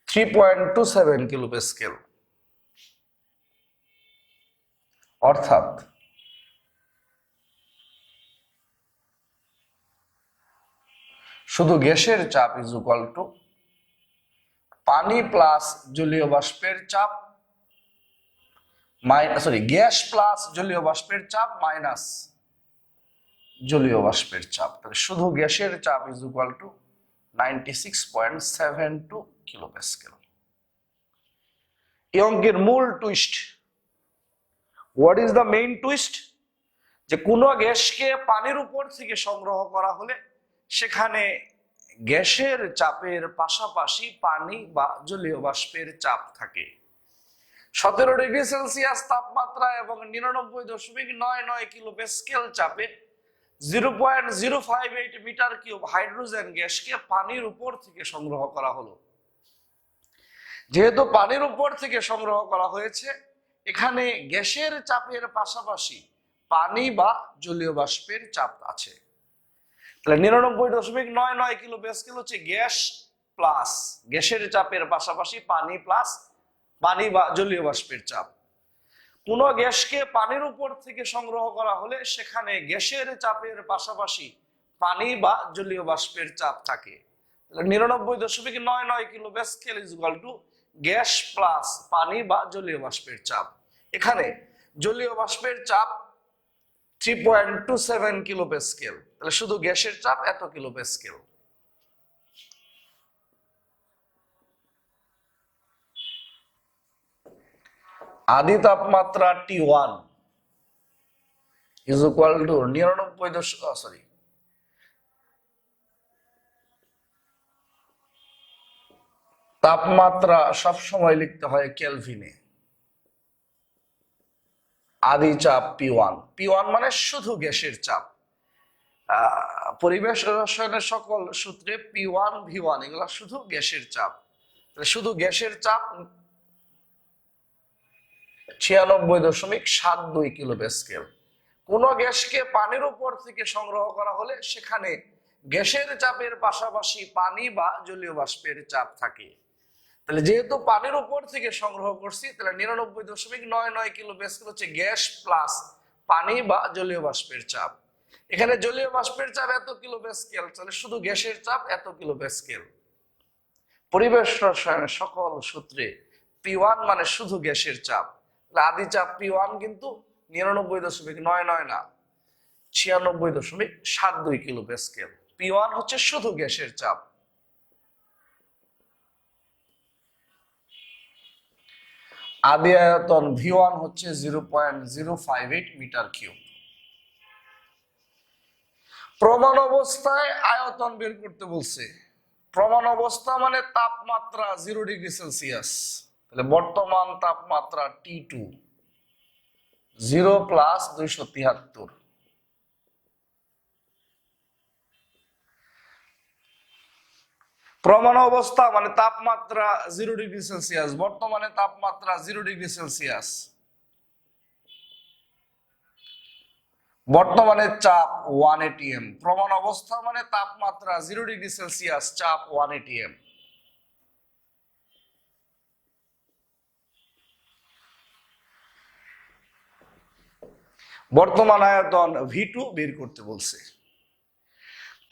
3.27 কিলোপ্যাসকেল, অর্থাৎ শুধু গ্যাসের চাপ ইজ ইকুয়াল টু পানি প্লাস জলীয় বাষ্পের চাপ গ্যাস প্লাস জলীয় বাষ্পের চাপ মাইনাস জলীয় বাষ্পের চাপ। তাহলে শুধু গ্যাসের চাপ ইজ ইকুয়াল টু 96.72 কিলোপ্যাসকেল। এই অঙ্কের মূল twist, what is the main twist? যে কোনো গ্যাসকে পানির উপর থেকে সংগ্রহ করা হলে সেখানে গ্যাসের চাপের পাশাপাশি পানি বা জলীয় বাষ্পের চাপ থাকে। 17 ডিগ্রি সেলসিয়াস তাপমাত্রা এবং 99.99 কিলোপ্যাসকেল চাপে 0.058 মিটার কিউব হাইড্রোজেন গ্যাসকে পানির উপর থেকে সংগ্রহ করা হলো। যেহেতু পানির উপর থেকে সংগ্রহ করা হয়েছে, এখানে গ্যাসের চাপের পাশাপাশি পানি বা জলীয় বাষ্পের চাপ আছে। তাহলে 99.99 কিলো প্যাসকেল হচ্ছে গ্যাস প্লাস গ্যাসের চাপের পাশাপাশি পানি প্লাস পানি বা জলীয় বাষ্পের চাপ। কোন গ্যাসকে পানির উপর থেকে সংগ্রহ করা হলে সেখানে গ্যাসের চাপের পাশাপাশি পানি বা জলীয় বাষ্পের চাপ থাকে। 99.99 kilo Pascal is equal to gas plus পানি বা জলীয় বাষ্পের চাপ। এখানে জলীয় বাষ্পের চাপ 3.27 কিলো প্যাসকেল। তাহলে শুধু গ্যাসের চাপ এত কিলো প্যাসকেল। আদি তাপমাত্রা T1 ইজ ইকুয়াল টু 99 তাপমাত্রা সবসময় লিখতে হয় কেলভিনে। আদি চাপ P1 মানে শুধু গ্যাসের চাপ। পরিবেশ রসায়নের সকল সূত্রে P1 V1 এগুলা শুধু গ্যাসের চাপ। শুধু গ্যাসের চাপ 96.72 কিলো প্যাসকেল। কোন গ্যাসকে পানির উপর থেকে সংগ্রহ করা হলে সেখানে গ্যাসের চাপের পাশাপাশি পানি বা জলীয় বাষ্পের চাপ থাকে। তাহলে যেহেতু পানির উপর থেকে সংগ্রহ করছি, তাহলে 99.99 কিলো প্যাসকেল হচ্ছে গ্যাস প্লাস পানি বা জলীয় বাষ্পের চাপ। এখানে জলীয় বাষ্পের চাপ এত কিলো প্যাসকেল, তাহলে শুধু গ্যাসের চাপ এত কিলো প্যাসকেল। পরিবেশ রসায়নের সকল সূত্রে P1 মানে শুধু গ্যাসের চাপ। আদি চাপ P1 কিন্তু 99.99 না, 96.72 কিলো প্যাসকেল। P1 হচ্ছে শুধু গ্যাসের চাপ। আদি আয়তন V1 হচ্ছে 0.058 মিটার কিউব। প্রমাণ অবস্থায় আয়তন বের করতে বলছে। প্রমাণ অবস্থা মানে তাপমাত্রা 0 ডিগ্রি সেলসিয়াস। তাহলে বর্তমান তাপমাত্রা T2 0 প্লাস 273। প্রমাণ অবস্থা মানে তাপমাত্রা 0 ডিগ্রি সেলসিয়াস। বর্তমানে তাপমাত্রা 0 ডিগ্রি সেলসিয়াস। বর্তমানে চাপ 1 atm। প্রমাণ অবস্থা মানে তাপমাত্রা 0 ডিগ্রি সেলসিয়াস, চাপ 1 atm। বর্তমান আয়তন V2 বের করতে বলছে।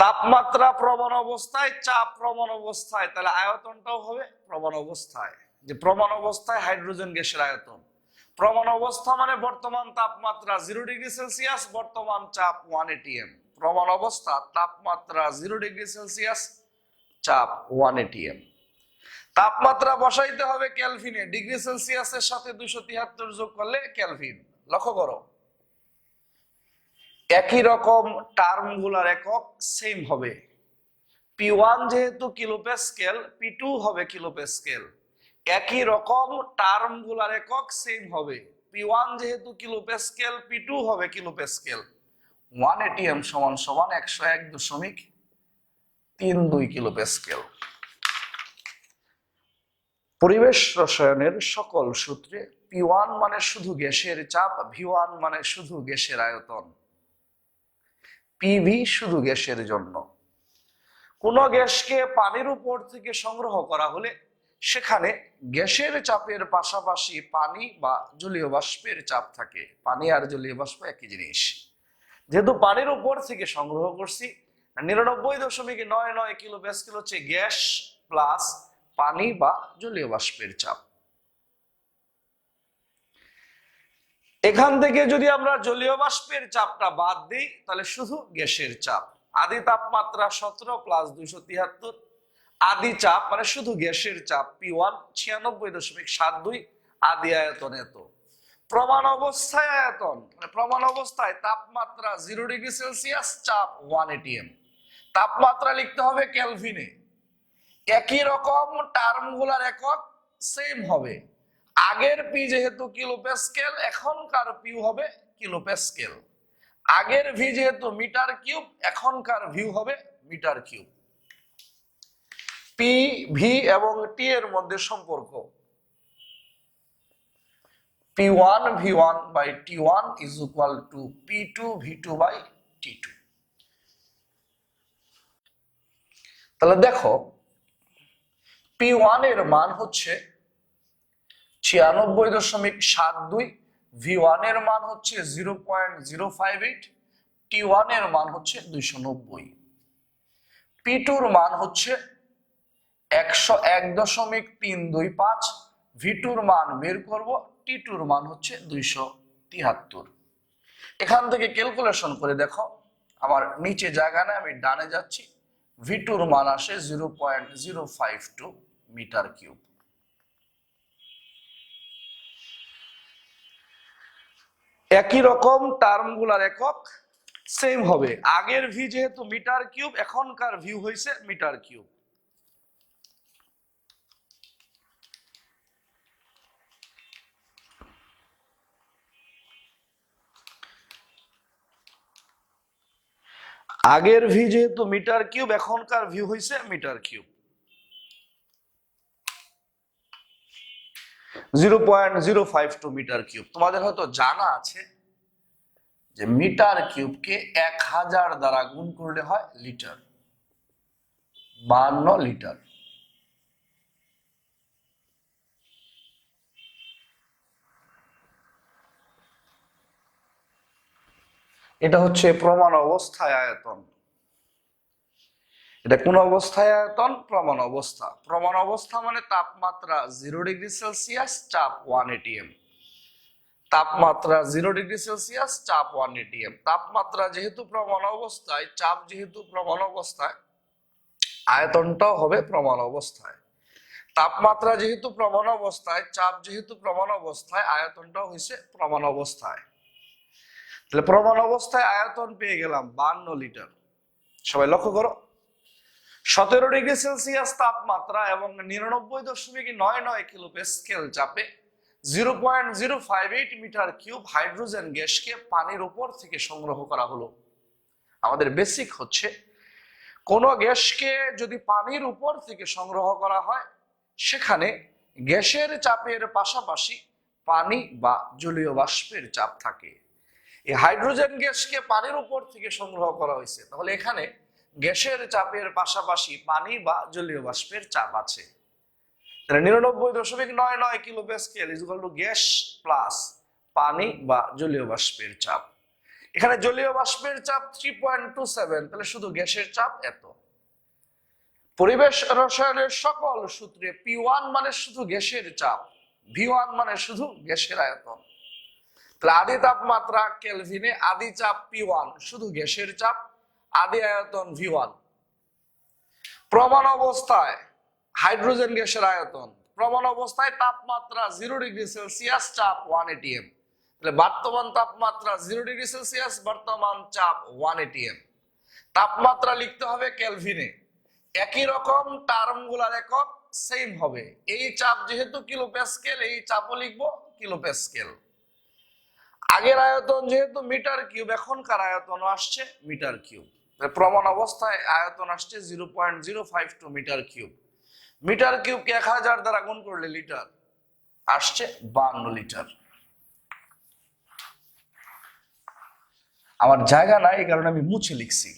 তাপমাত্রা প্রমাণ অবস্থায়, চাপ প্রমাণ অবস্থায়, তাহলে আয়তনটাও হবে প্রমাণ অবস্থায়। যে প্রমাণ অবস্থায় হাইড্রোজেন গ্যাসের আয়তন। প্রমাণ অবস্থা মানে বর্তমান তাপমাত্রা 0 ডিগ্রি সেলসিয়াস, বর্তমান চাপ 1 atm। প্রমাণ অবস্থা তাপমাত্রা 0 ডিগ্রি সেলসিয়াস, চাপ 1 atm। তাপমাত্রা বসাইতে হবে কেলভিনে। ডিগ্রি সেলসিয়াসের সাথে 273 যোগ করলে কেলভিন। লক্ষ্য করো, একই রকম টার্ম গুলার একক সেম হবে। P1 যেহেতু কিলো প্যাসকেল, P2 হবে কিলো প্যাসকেল। একই রকম টার্ম গুলার একক সেম হবে। P1 যেহেতু কিলো প্যাসকেল, P2 হবে কিলো প্যাসকেল। 1 atm সমান সমান 101.32 কিলো প্যাসকেল। পরিবেশ রসায়নের সকল সূত্রে P1 মানে শুধু গ্যাসের চাপ, V1 মানে শুধু গ্যাসের আয়তন, PV শুধু গ্যাসের জন্য। কোন গ্যাসকে পানির উপর থেকে সংগ্রহ করা হলে সেখানে গ্যাসের চাপের পাশাপাশি পানি বা জলীয় বাষ্পের চাপ থাকে। পানি আর জলীয় বাষ্প একই জিনিস। যেহেতু পানির উপর থেকে সংগ্রহ করছি, 99.99 কিলো প্যাসকেল হচ্ছে গ্যাস প্লাস পানি বা জলীয় বাষ্পের চাপ। এখান থেকে যদি আমরা জলীয় বাষ্পের চাপটা বাদ দিই, তাহলে শুধু গ্যাসের চাপ। আদি তাপমাত্রা 17 প্লাস 273। আদি চাপ মানে শুধু গ্যাসের চাপ P1 96.72। আদি আয়তন এত। প্রমাণ অবস্থায় আয়তন মানে প্রমাণ অবস্থায় তাপমাত্রা 0 ডিগ্রি সেলসিয়াস, চাপ 1 atm। তাপমাত্রা লিখতে হবে কেলভিনে। একই রকম টার্ম গুলার একক সেম হবে। আগের P যেহেতু কিলো প্যাসকেল, এখনকার P হবে কিলো প্যাসকেল। আগের ভি যেহেতু মিটার কিউব, এখনকার ভিউ হবে মিটার কিউব। পি ভি এবং টি এর মধ্যে সম্পর্ক P1 V1 by T1 is equal to P2 V2 by T2। তাহলে দেখো P1 এর মান হচ্ছে 96.72, V1 এর মান হচ্ছে 0.058, T1 এর মান হচ্ছে 290, P2 এর মান হচ্ছে 101.325, V2 এর মান বের করব, T2 এর মান হচ্ছে 273। এখান থেকে ক্যালকুলেশন করে দেখো, আমার নিচে জায়গা নেই, আমি ডানে যাচ্ছি, V2 এর মান আসে 0.052 মিটার কিউব। একই রকম টার্মগুলার একক সেম হবে। আগের ভি যেহেতু মিটার কিউব, এখনকার ভিউ হইছে মিটার কিউব। আগের ভি যেহেতু মিটার কিউব, এখনকার ভিউ হইছে মিটার কিউব। 0.052 metre cube. তোমাদের হয়তো জানা আছে যে মিটার কিউবকে 1000 দ্বারা গুণ করলে হয় লিটার, 52 লিটার। এটা হচ্ছে প্রমাণ অবস্থায় আয়তন। এটা কোন অবস্থায় আয়তন? প্রমাণ অবস্থা। প্রমাণ অবস্থা মানে তাপমাত্রা 0 ডিগ্রি সেলসিয়াস, চাপ 1 atm। তাপমাত্রা 0 ডিগ্রি সেলসিয়াস, চাপ 1 atm। তাপমাত্রা যেহেতু প্রমাণ অবস্থায়, চাপ যেহেতু প্রমাণ অবস্থায়, আয়তনটাও হবে প্রমাণ অবস্থায়। তাপমাত্রা যেহেতু প্রমাণ অবস্থায়, চাপ যেহেতু প্রমাণ অবস্থায়, আয়তনটাও হয়েছে প্রমাণ অবস্থায়। তাহলে প্রমাণ অবস্থায় আয়তন পেয়ে গেলাম 52 লিটার। সবাই লক্ষ্য করো, 17 ডিগ্রি সেলসিয়াস তাপমাত্রা এবং 99.99 কিলোপ্যাসকেল চাপে 0.058 মিটার কিউব হাইড্রোজেন গ্যাসকে পানির উপর থেকে সংগ্রহ করা হলো। আমাদের বেসিক হচ্ছে, কোন গ্যাসকে যদি পানির উপর থেকে সংগ্রহ করা হয়, সেখানে গ্যাসের চাপের পাশাপাশি পানি বা জলীয় বাষ্পের চাপ থাকে। এই হাইড্রোজেন গ্যাসকে পানির উপর থেকে সংগ্রহ করা হয়েছে, তাহলে এখানে গ্যাসের চাপের পাশাপাশি পানি বা জলীয় বাষ্পের চাপ আছে। 99.99 kilopascal is equal to gas plus পানি বা জলীয় বাষ্পের চাপ। এখানে জলীয় বাষ্পের চাপ 3.27, তাহলে শুধু গ্যাসের চাপ এত। পরিবেশ রসায়নের সকল সূত্রে P1 মানে শুধু গ্যাসের চাপ, V1 মানে শুধু গ্যাসের আয়তন। তাহলে আদি তাপমাত্রা কেলভিনে, আদি চাপ P1 শুধু গ্যাসের চাপ, আদি আয়তন V1। প্রমাণ অবস্থায় হাইড্রোজেন গ্যাসের আয়তন, প্রমাণ অবস্থায় তাপমাত্রা 0 ডিগ্রি সেলসিয়াস, চাপ 1 atm। তাহলে বর্তমান তাপমাত্রা 0 ডিগ্রি সেলসিয়াস, বর্তমান চাপ 1 atm। তাপমাত্রা লিখতে হবে কেলভিনে। একই রকম টার্মগুলার একক সেম হবে। এই চাপ যেহেতু কিলোপ্যাসকেল, এই চাপও লিখবো কিলোপ্যাসকেল। আগের আয়তন যেহেতু মিটার কিউব, এখনকার আয়তন আসছে মিটার কিউব। প্রমাণ অবস্থায় আয়তন আসছে 0.052 মিটার কিউব। মিটার কিউবকে 1000 দ্বারা গুণ করলে লিটার আসছে 52 লিটার। আমার জায়গা নাই, এই কারণে আমি মুছে লিখছি।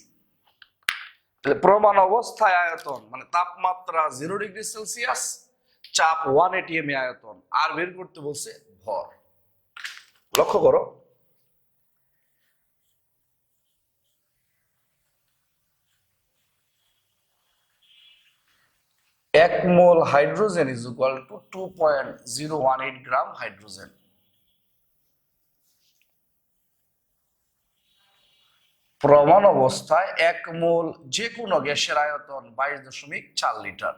প্রমাণ অবস্থায় আয়তন মানে তাপমাত্রা 0 ডিগ্রি সেলসিয়াস, চাপ 1 atm এ আয়তন, আর বের করতে বলছে ভর। লক্ষ্য করো, এক মোল hydrogen is equal to 2.018 gram hydrogen. প্রমাণ অবস্থায় এক মোল যে কোনো গ্যাসের আয়তন 22.4 লিটার।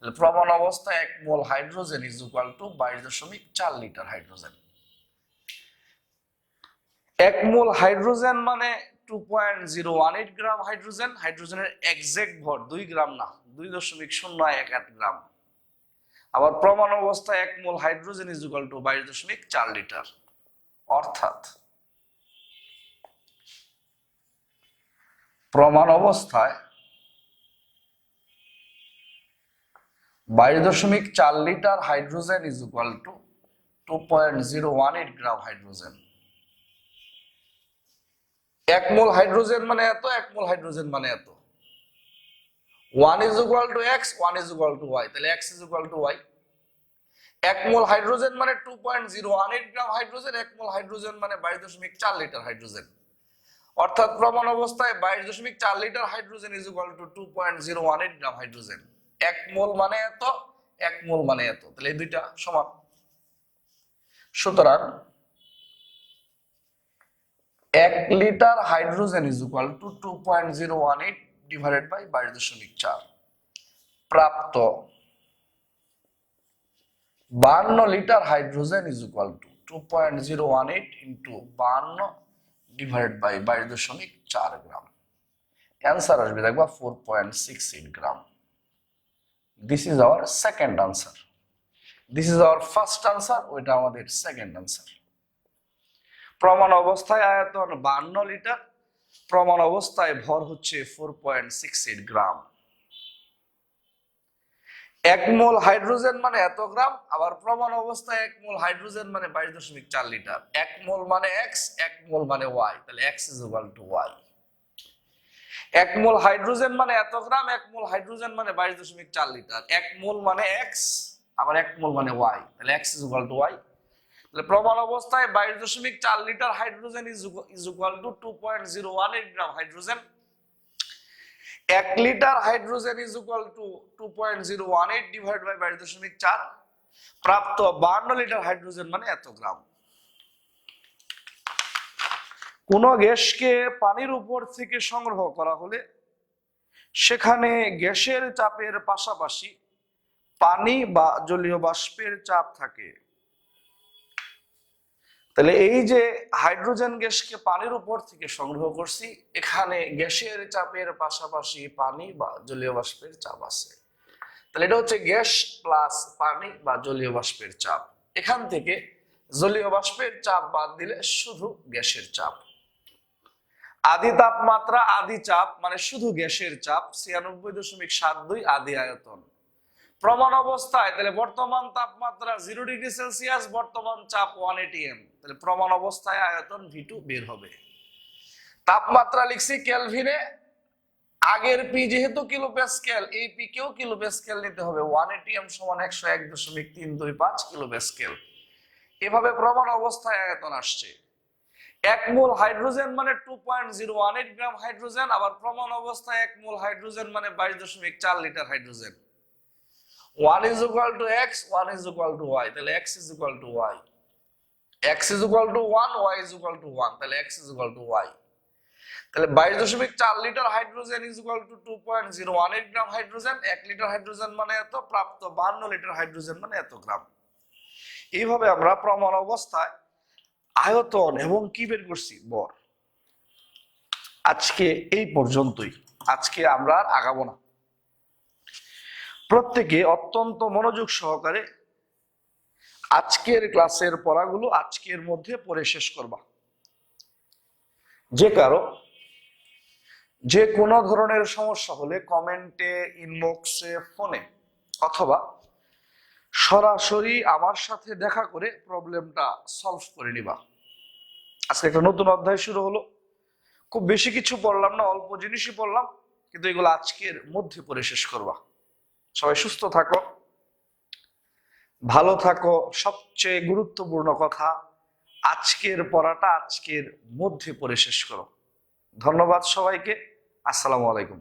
প্রমাণ অবস্থায় এক মোল hydrogen is equal to 22.4 litre hydrogen. এক মোল হাইড্রোজেন মানে 2.018 গ্রাম হাইড্রোজেন। হাইড্রোজেনের এক্সাক্ট ভর 2 গ্রাম না, 2.018 গ্রাম। আবার প্রমাণ অবস্থায় এক মোল hydrogen is equal to 22.4 litre. অর্থাৎ প্রমাণ অবস্থায় 22.4 litre hydrogen is equal to 2.018 gram hydrogen. 1 mole hydrogen মানে এত, 1 মোল হাইড্রোজেন মানে এত। 1 is equal to x, 1 is equal to y, তাহলে x is equal to y। 1 mole hydrogen মানে 2.018 গ্রাম হাইড্রোজেন, 1 মোল hydrogen মানে 22.4 লিটার হাইড্রোজেন। অর্থাৎ প্রমাণ অবস্থায় 22.4 litre hydrogen is equal to 2.018 gram hydrogen. 1 মোল মানে এত, 1 মোল মানে এত, তাহলে এই দুইটা সমান। সুতরাং 1 litre hydrogen is equal to 2.018 divided by 22.4। প্রাপ্ত 52 litre hydrogen is equal to 2.018 into 52 divided by 22.4 gram. Answer আসবে দেখবা 4.68 gram. This is our second answer. This is our first answer, ওইটা আমাদের সেকেন্ড আনসার। প্রমাণ অবস্থায় আয়তন 52 লিটার, প্রমাণ অবস্থায় ভর হচ্ছে 4.68 গ্রাম। 1 মোল হাইড্রোজেন মানে এত গ্রাম, আবার প্রমাণ অবস্থায় 1 মোল হাইড্রোজেন মানে 22.4 লিটার। 1 মোল মানে x, 1 মোল মানে y, তাহলে x is equal to y। 1 mole hydrogen মানে এত গ্রাম, 1 মোল হাইড্রোজেন মানে 22.4 লিটার। 1 মোল মানে x, আবার 1 মোল মানে y, তাহলে x is equal to y। তাহলে প্রমাণ অবস্থায় 22.4 litre hydrogen is equal to 2.018 gram hydrogen. 1 litre hydrogen is equal to 2.018 divide by 22.4। প্রাপ্ত 52 লিটার হাইড্রোজেন মানে এত গ্রাম। কোন গ্যাসকে পানির উপর থেকে সংগ্রহ করা হলে সেখানে গ্যাসের চাপের পাশাপাশি পানি বা জলীয় বাষ্পের চাপ থাকে। তাহলে এই যে হাইড্রোজেন গ্যাসকে পানির উপর থেকে সংগ্রহ করছি, এখানে গ্যাসের চাপের পাশাপাশি পানি বা জলীয় বাষ্পের চাপ আছে। তাহলে এটা হচ্ছে গ্যাস প্লাস পানি বা জলীয় বাষ্পের চাপ। এখান থেকে জলীয় বাষ্পের চাপ বাদ দিলে শুধু গ্যাসের চাপ। আদি তাপমাত্রা আদি চাপ মানে শুধু গ্যাসের চাপ 96.72 আদি আয়তন। প্রমাণ অবস্থায় তাহলে বর্তমান তাপমাত্রা 0 ডিগ্রি সেলসিয়াস, বর্তমান চাপ 180 m, তাহলে প্রমাণ অবস্থায় আয়তন V2 বের হবে। তাপমাত্রা লিখছি কেলভিনে, আগের পি যেহেতু কিলো প্যাসকেল, এই পি কেও কিলো প্যাসকেল নিতে হবে। 180 m সমান 101.325 কিলো প্যাসকেল। এভাবে প্রমাণ অবস্থায় আয়তন আসছে। 1 মোল হাইড্রোজেন মানে 2.018 গ্রাম হাইড্রোজেন, আবার প্রমাণ অবস্থায় 1 মোল হাইড্রোজেন মানে 22.4 litre hydrogen. 1 is equal to x, 1 is equal to y, তাহলে x is equal to y। x is equal to 1, y is equal to 1, তাহলে x is equal to y। তাহলে 22.4 litre hydrogen is equal to 2.018 gram hydrogen. 1 litre hydrogen মানে এত, প্রাপ্ত 52 litre hydrogen মানে এত গ্রাম। এইভাবে আমরা প্রমাণ অবস্থায় আয়তন এবং কি বের করছি, ভর। আজকে এই পর্যন্তই, আজকে আমরা আর আগাবো না। প্রত্যেকে অত্যন্ত মনোযোগ সহকারে আজকের ক্লাসের পড়াগুলো আজকের মধ্যে পড়ে শেষ করবা। যে কারো যে কোনো ধরনের সমস্যা হলে কমেন্টে, ইনবক্সে, ফোনে অথবা সরাসরি আমার সাথে দেখা করে প্রবলেমটা সলভ করে নিবা। আজকে একটা নতুন অধ্যায় শুরু হলো। খুব বেশি কিছু পড়লাম না, অল্প জিনিসই পড়লাম, কিন্তু এগুলো আজকের মধ্যে পড়ে শেষ করবা। সবাই সুস্থ থাকো, ভালো থাকো। সবচেয়ে গুরুত্বপূর্ণ কথা, আজকের পড়াটা আজকের মধ্যে পড়ে শেষ করো। ধন্যবাদ সবাইকে। আসসালামু আলাইকুম।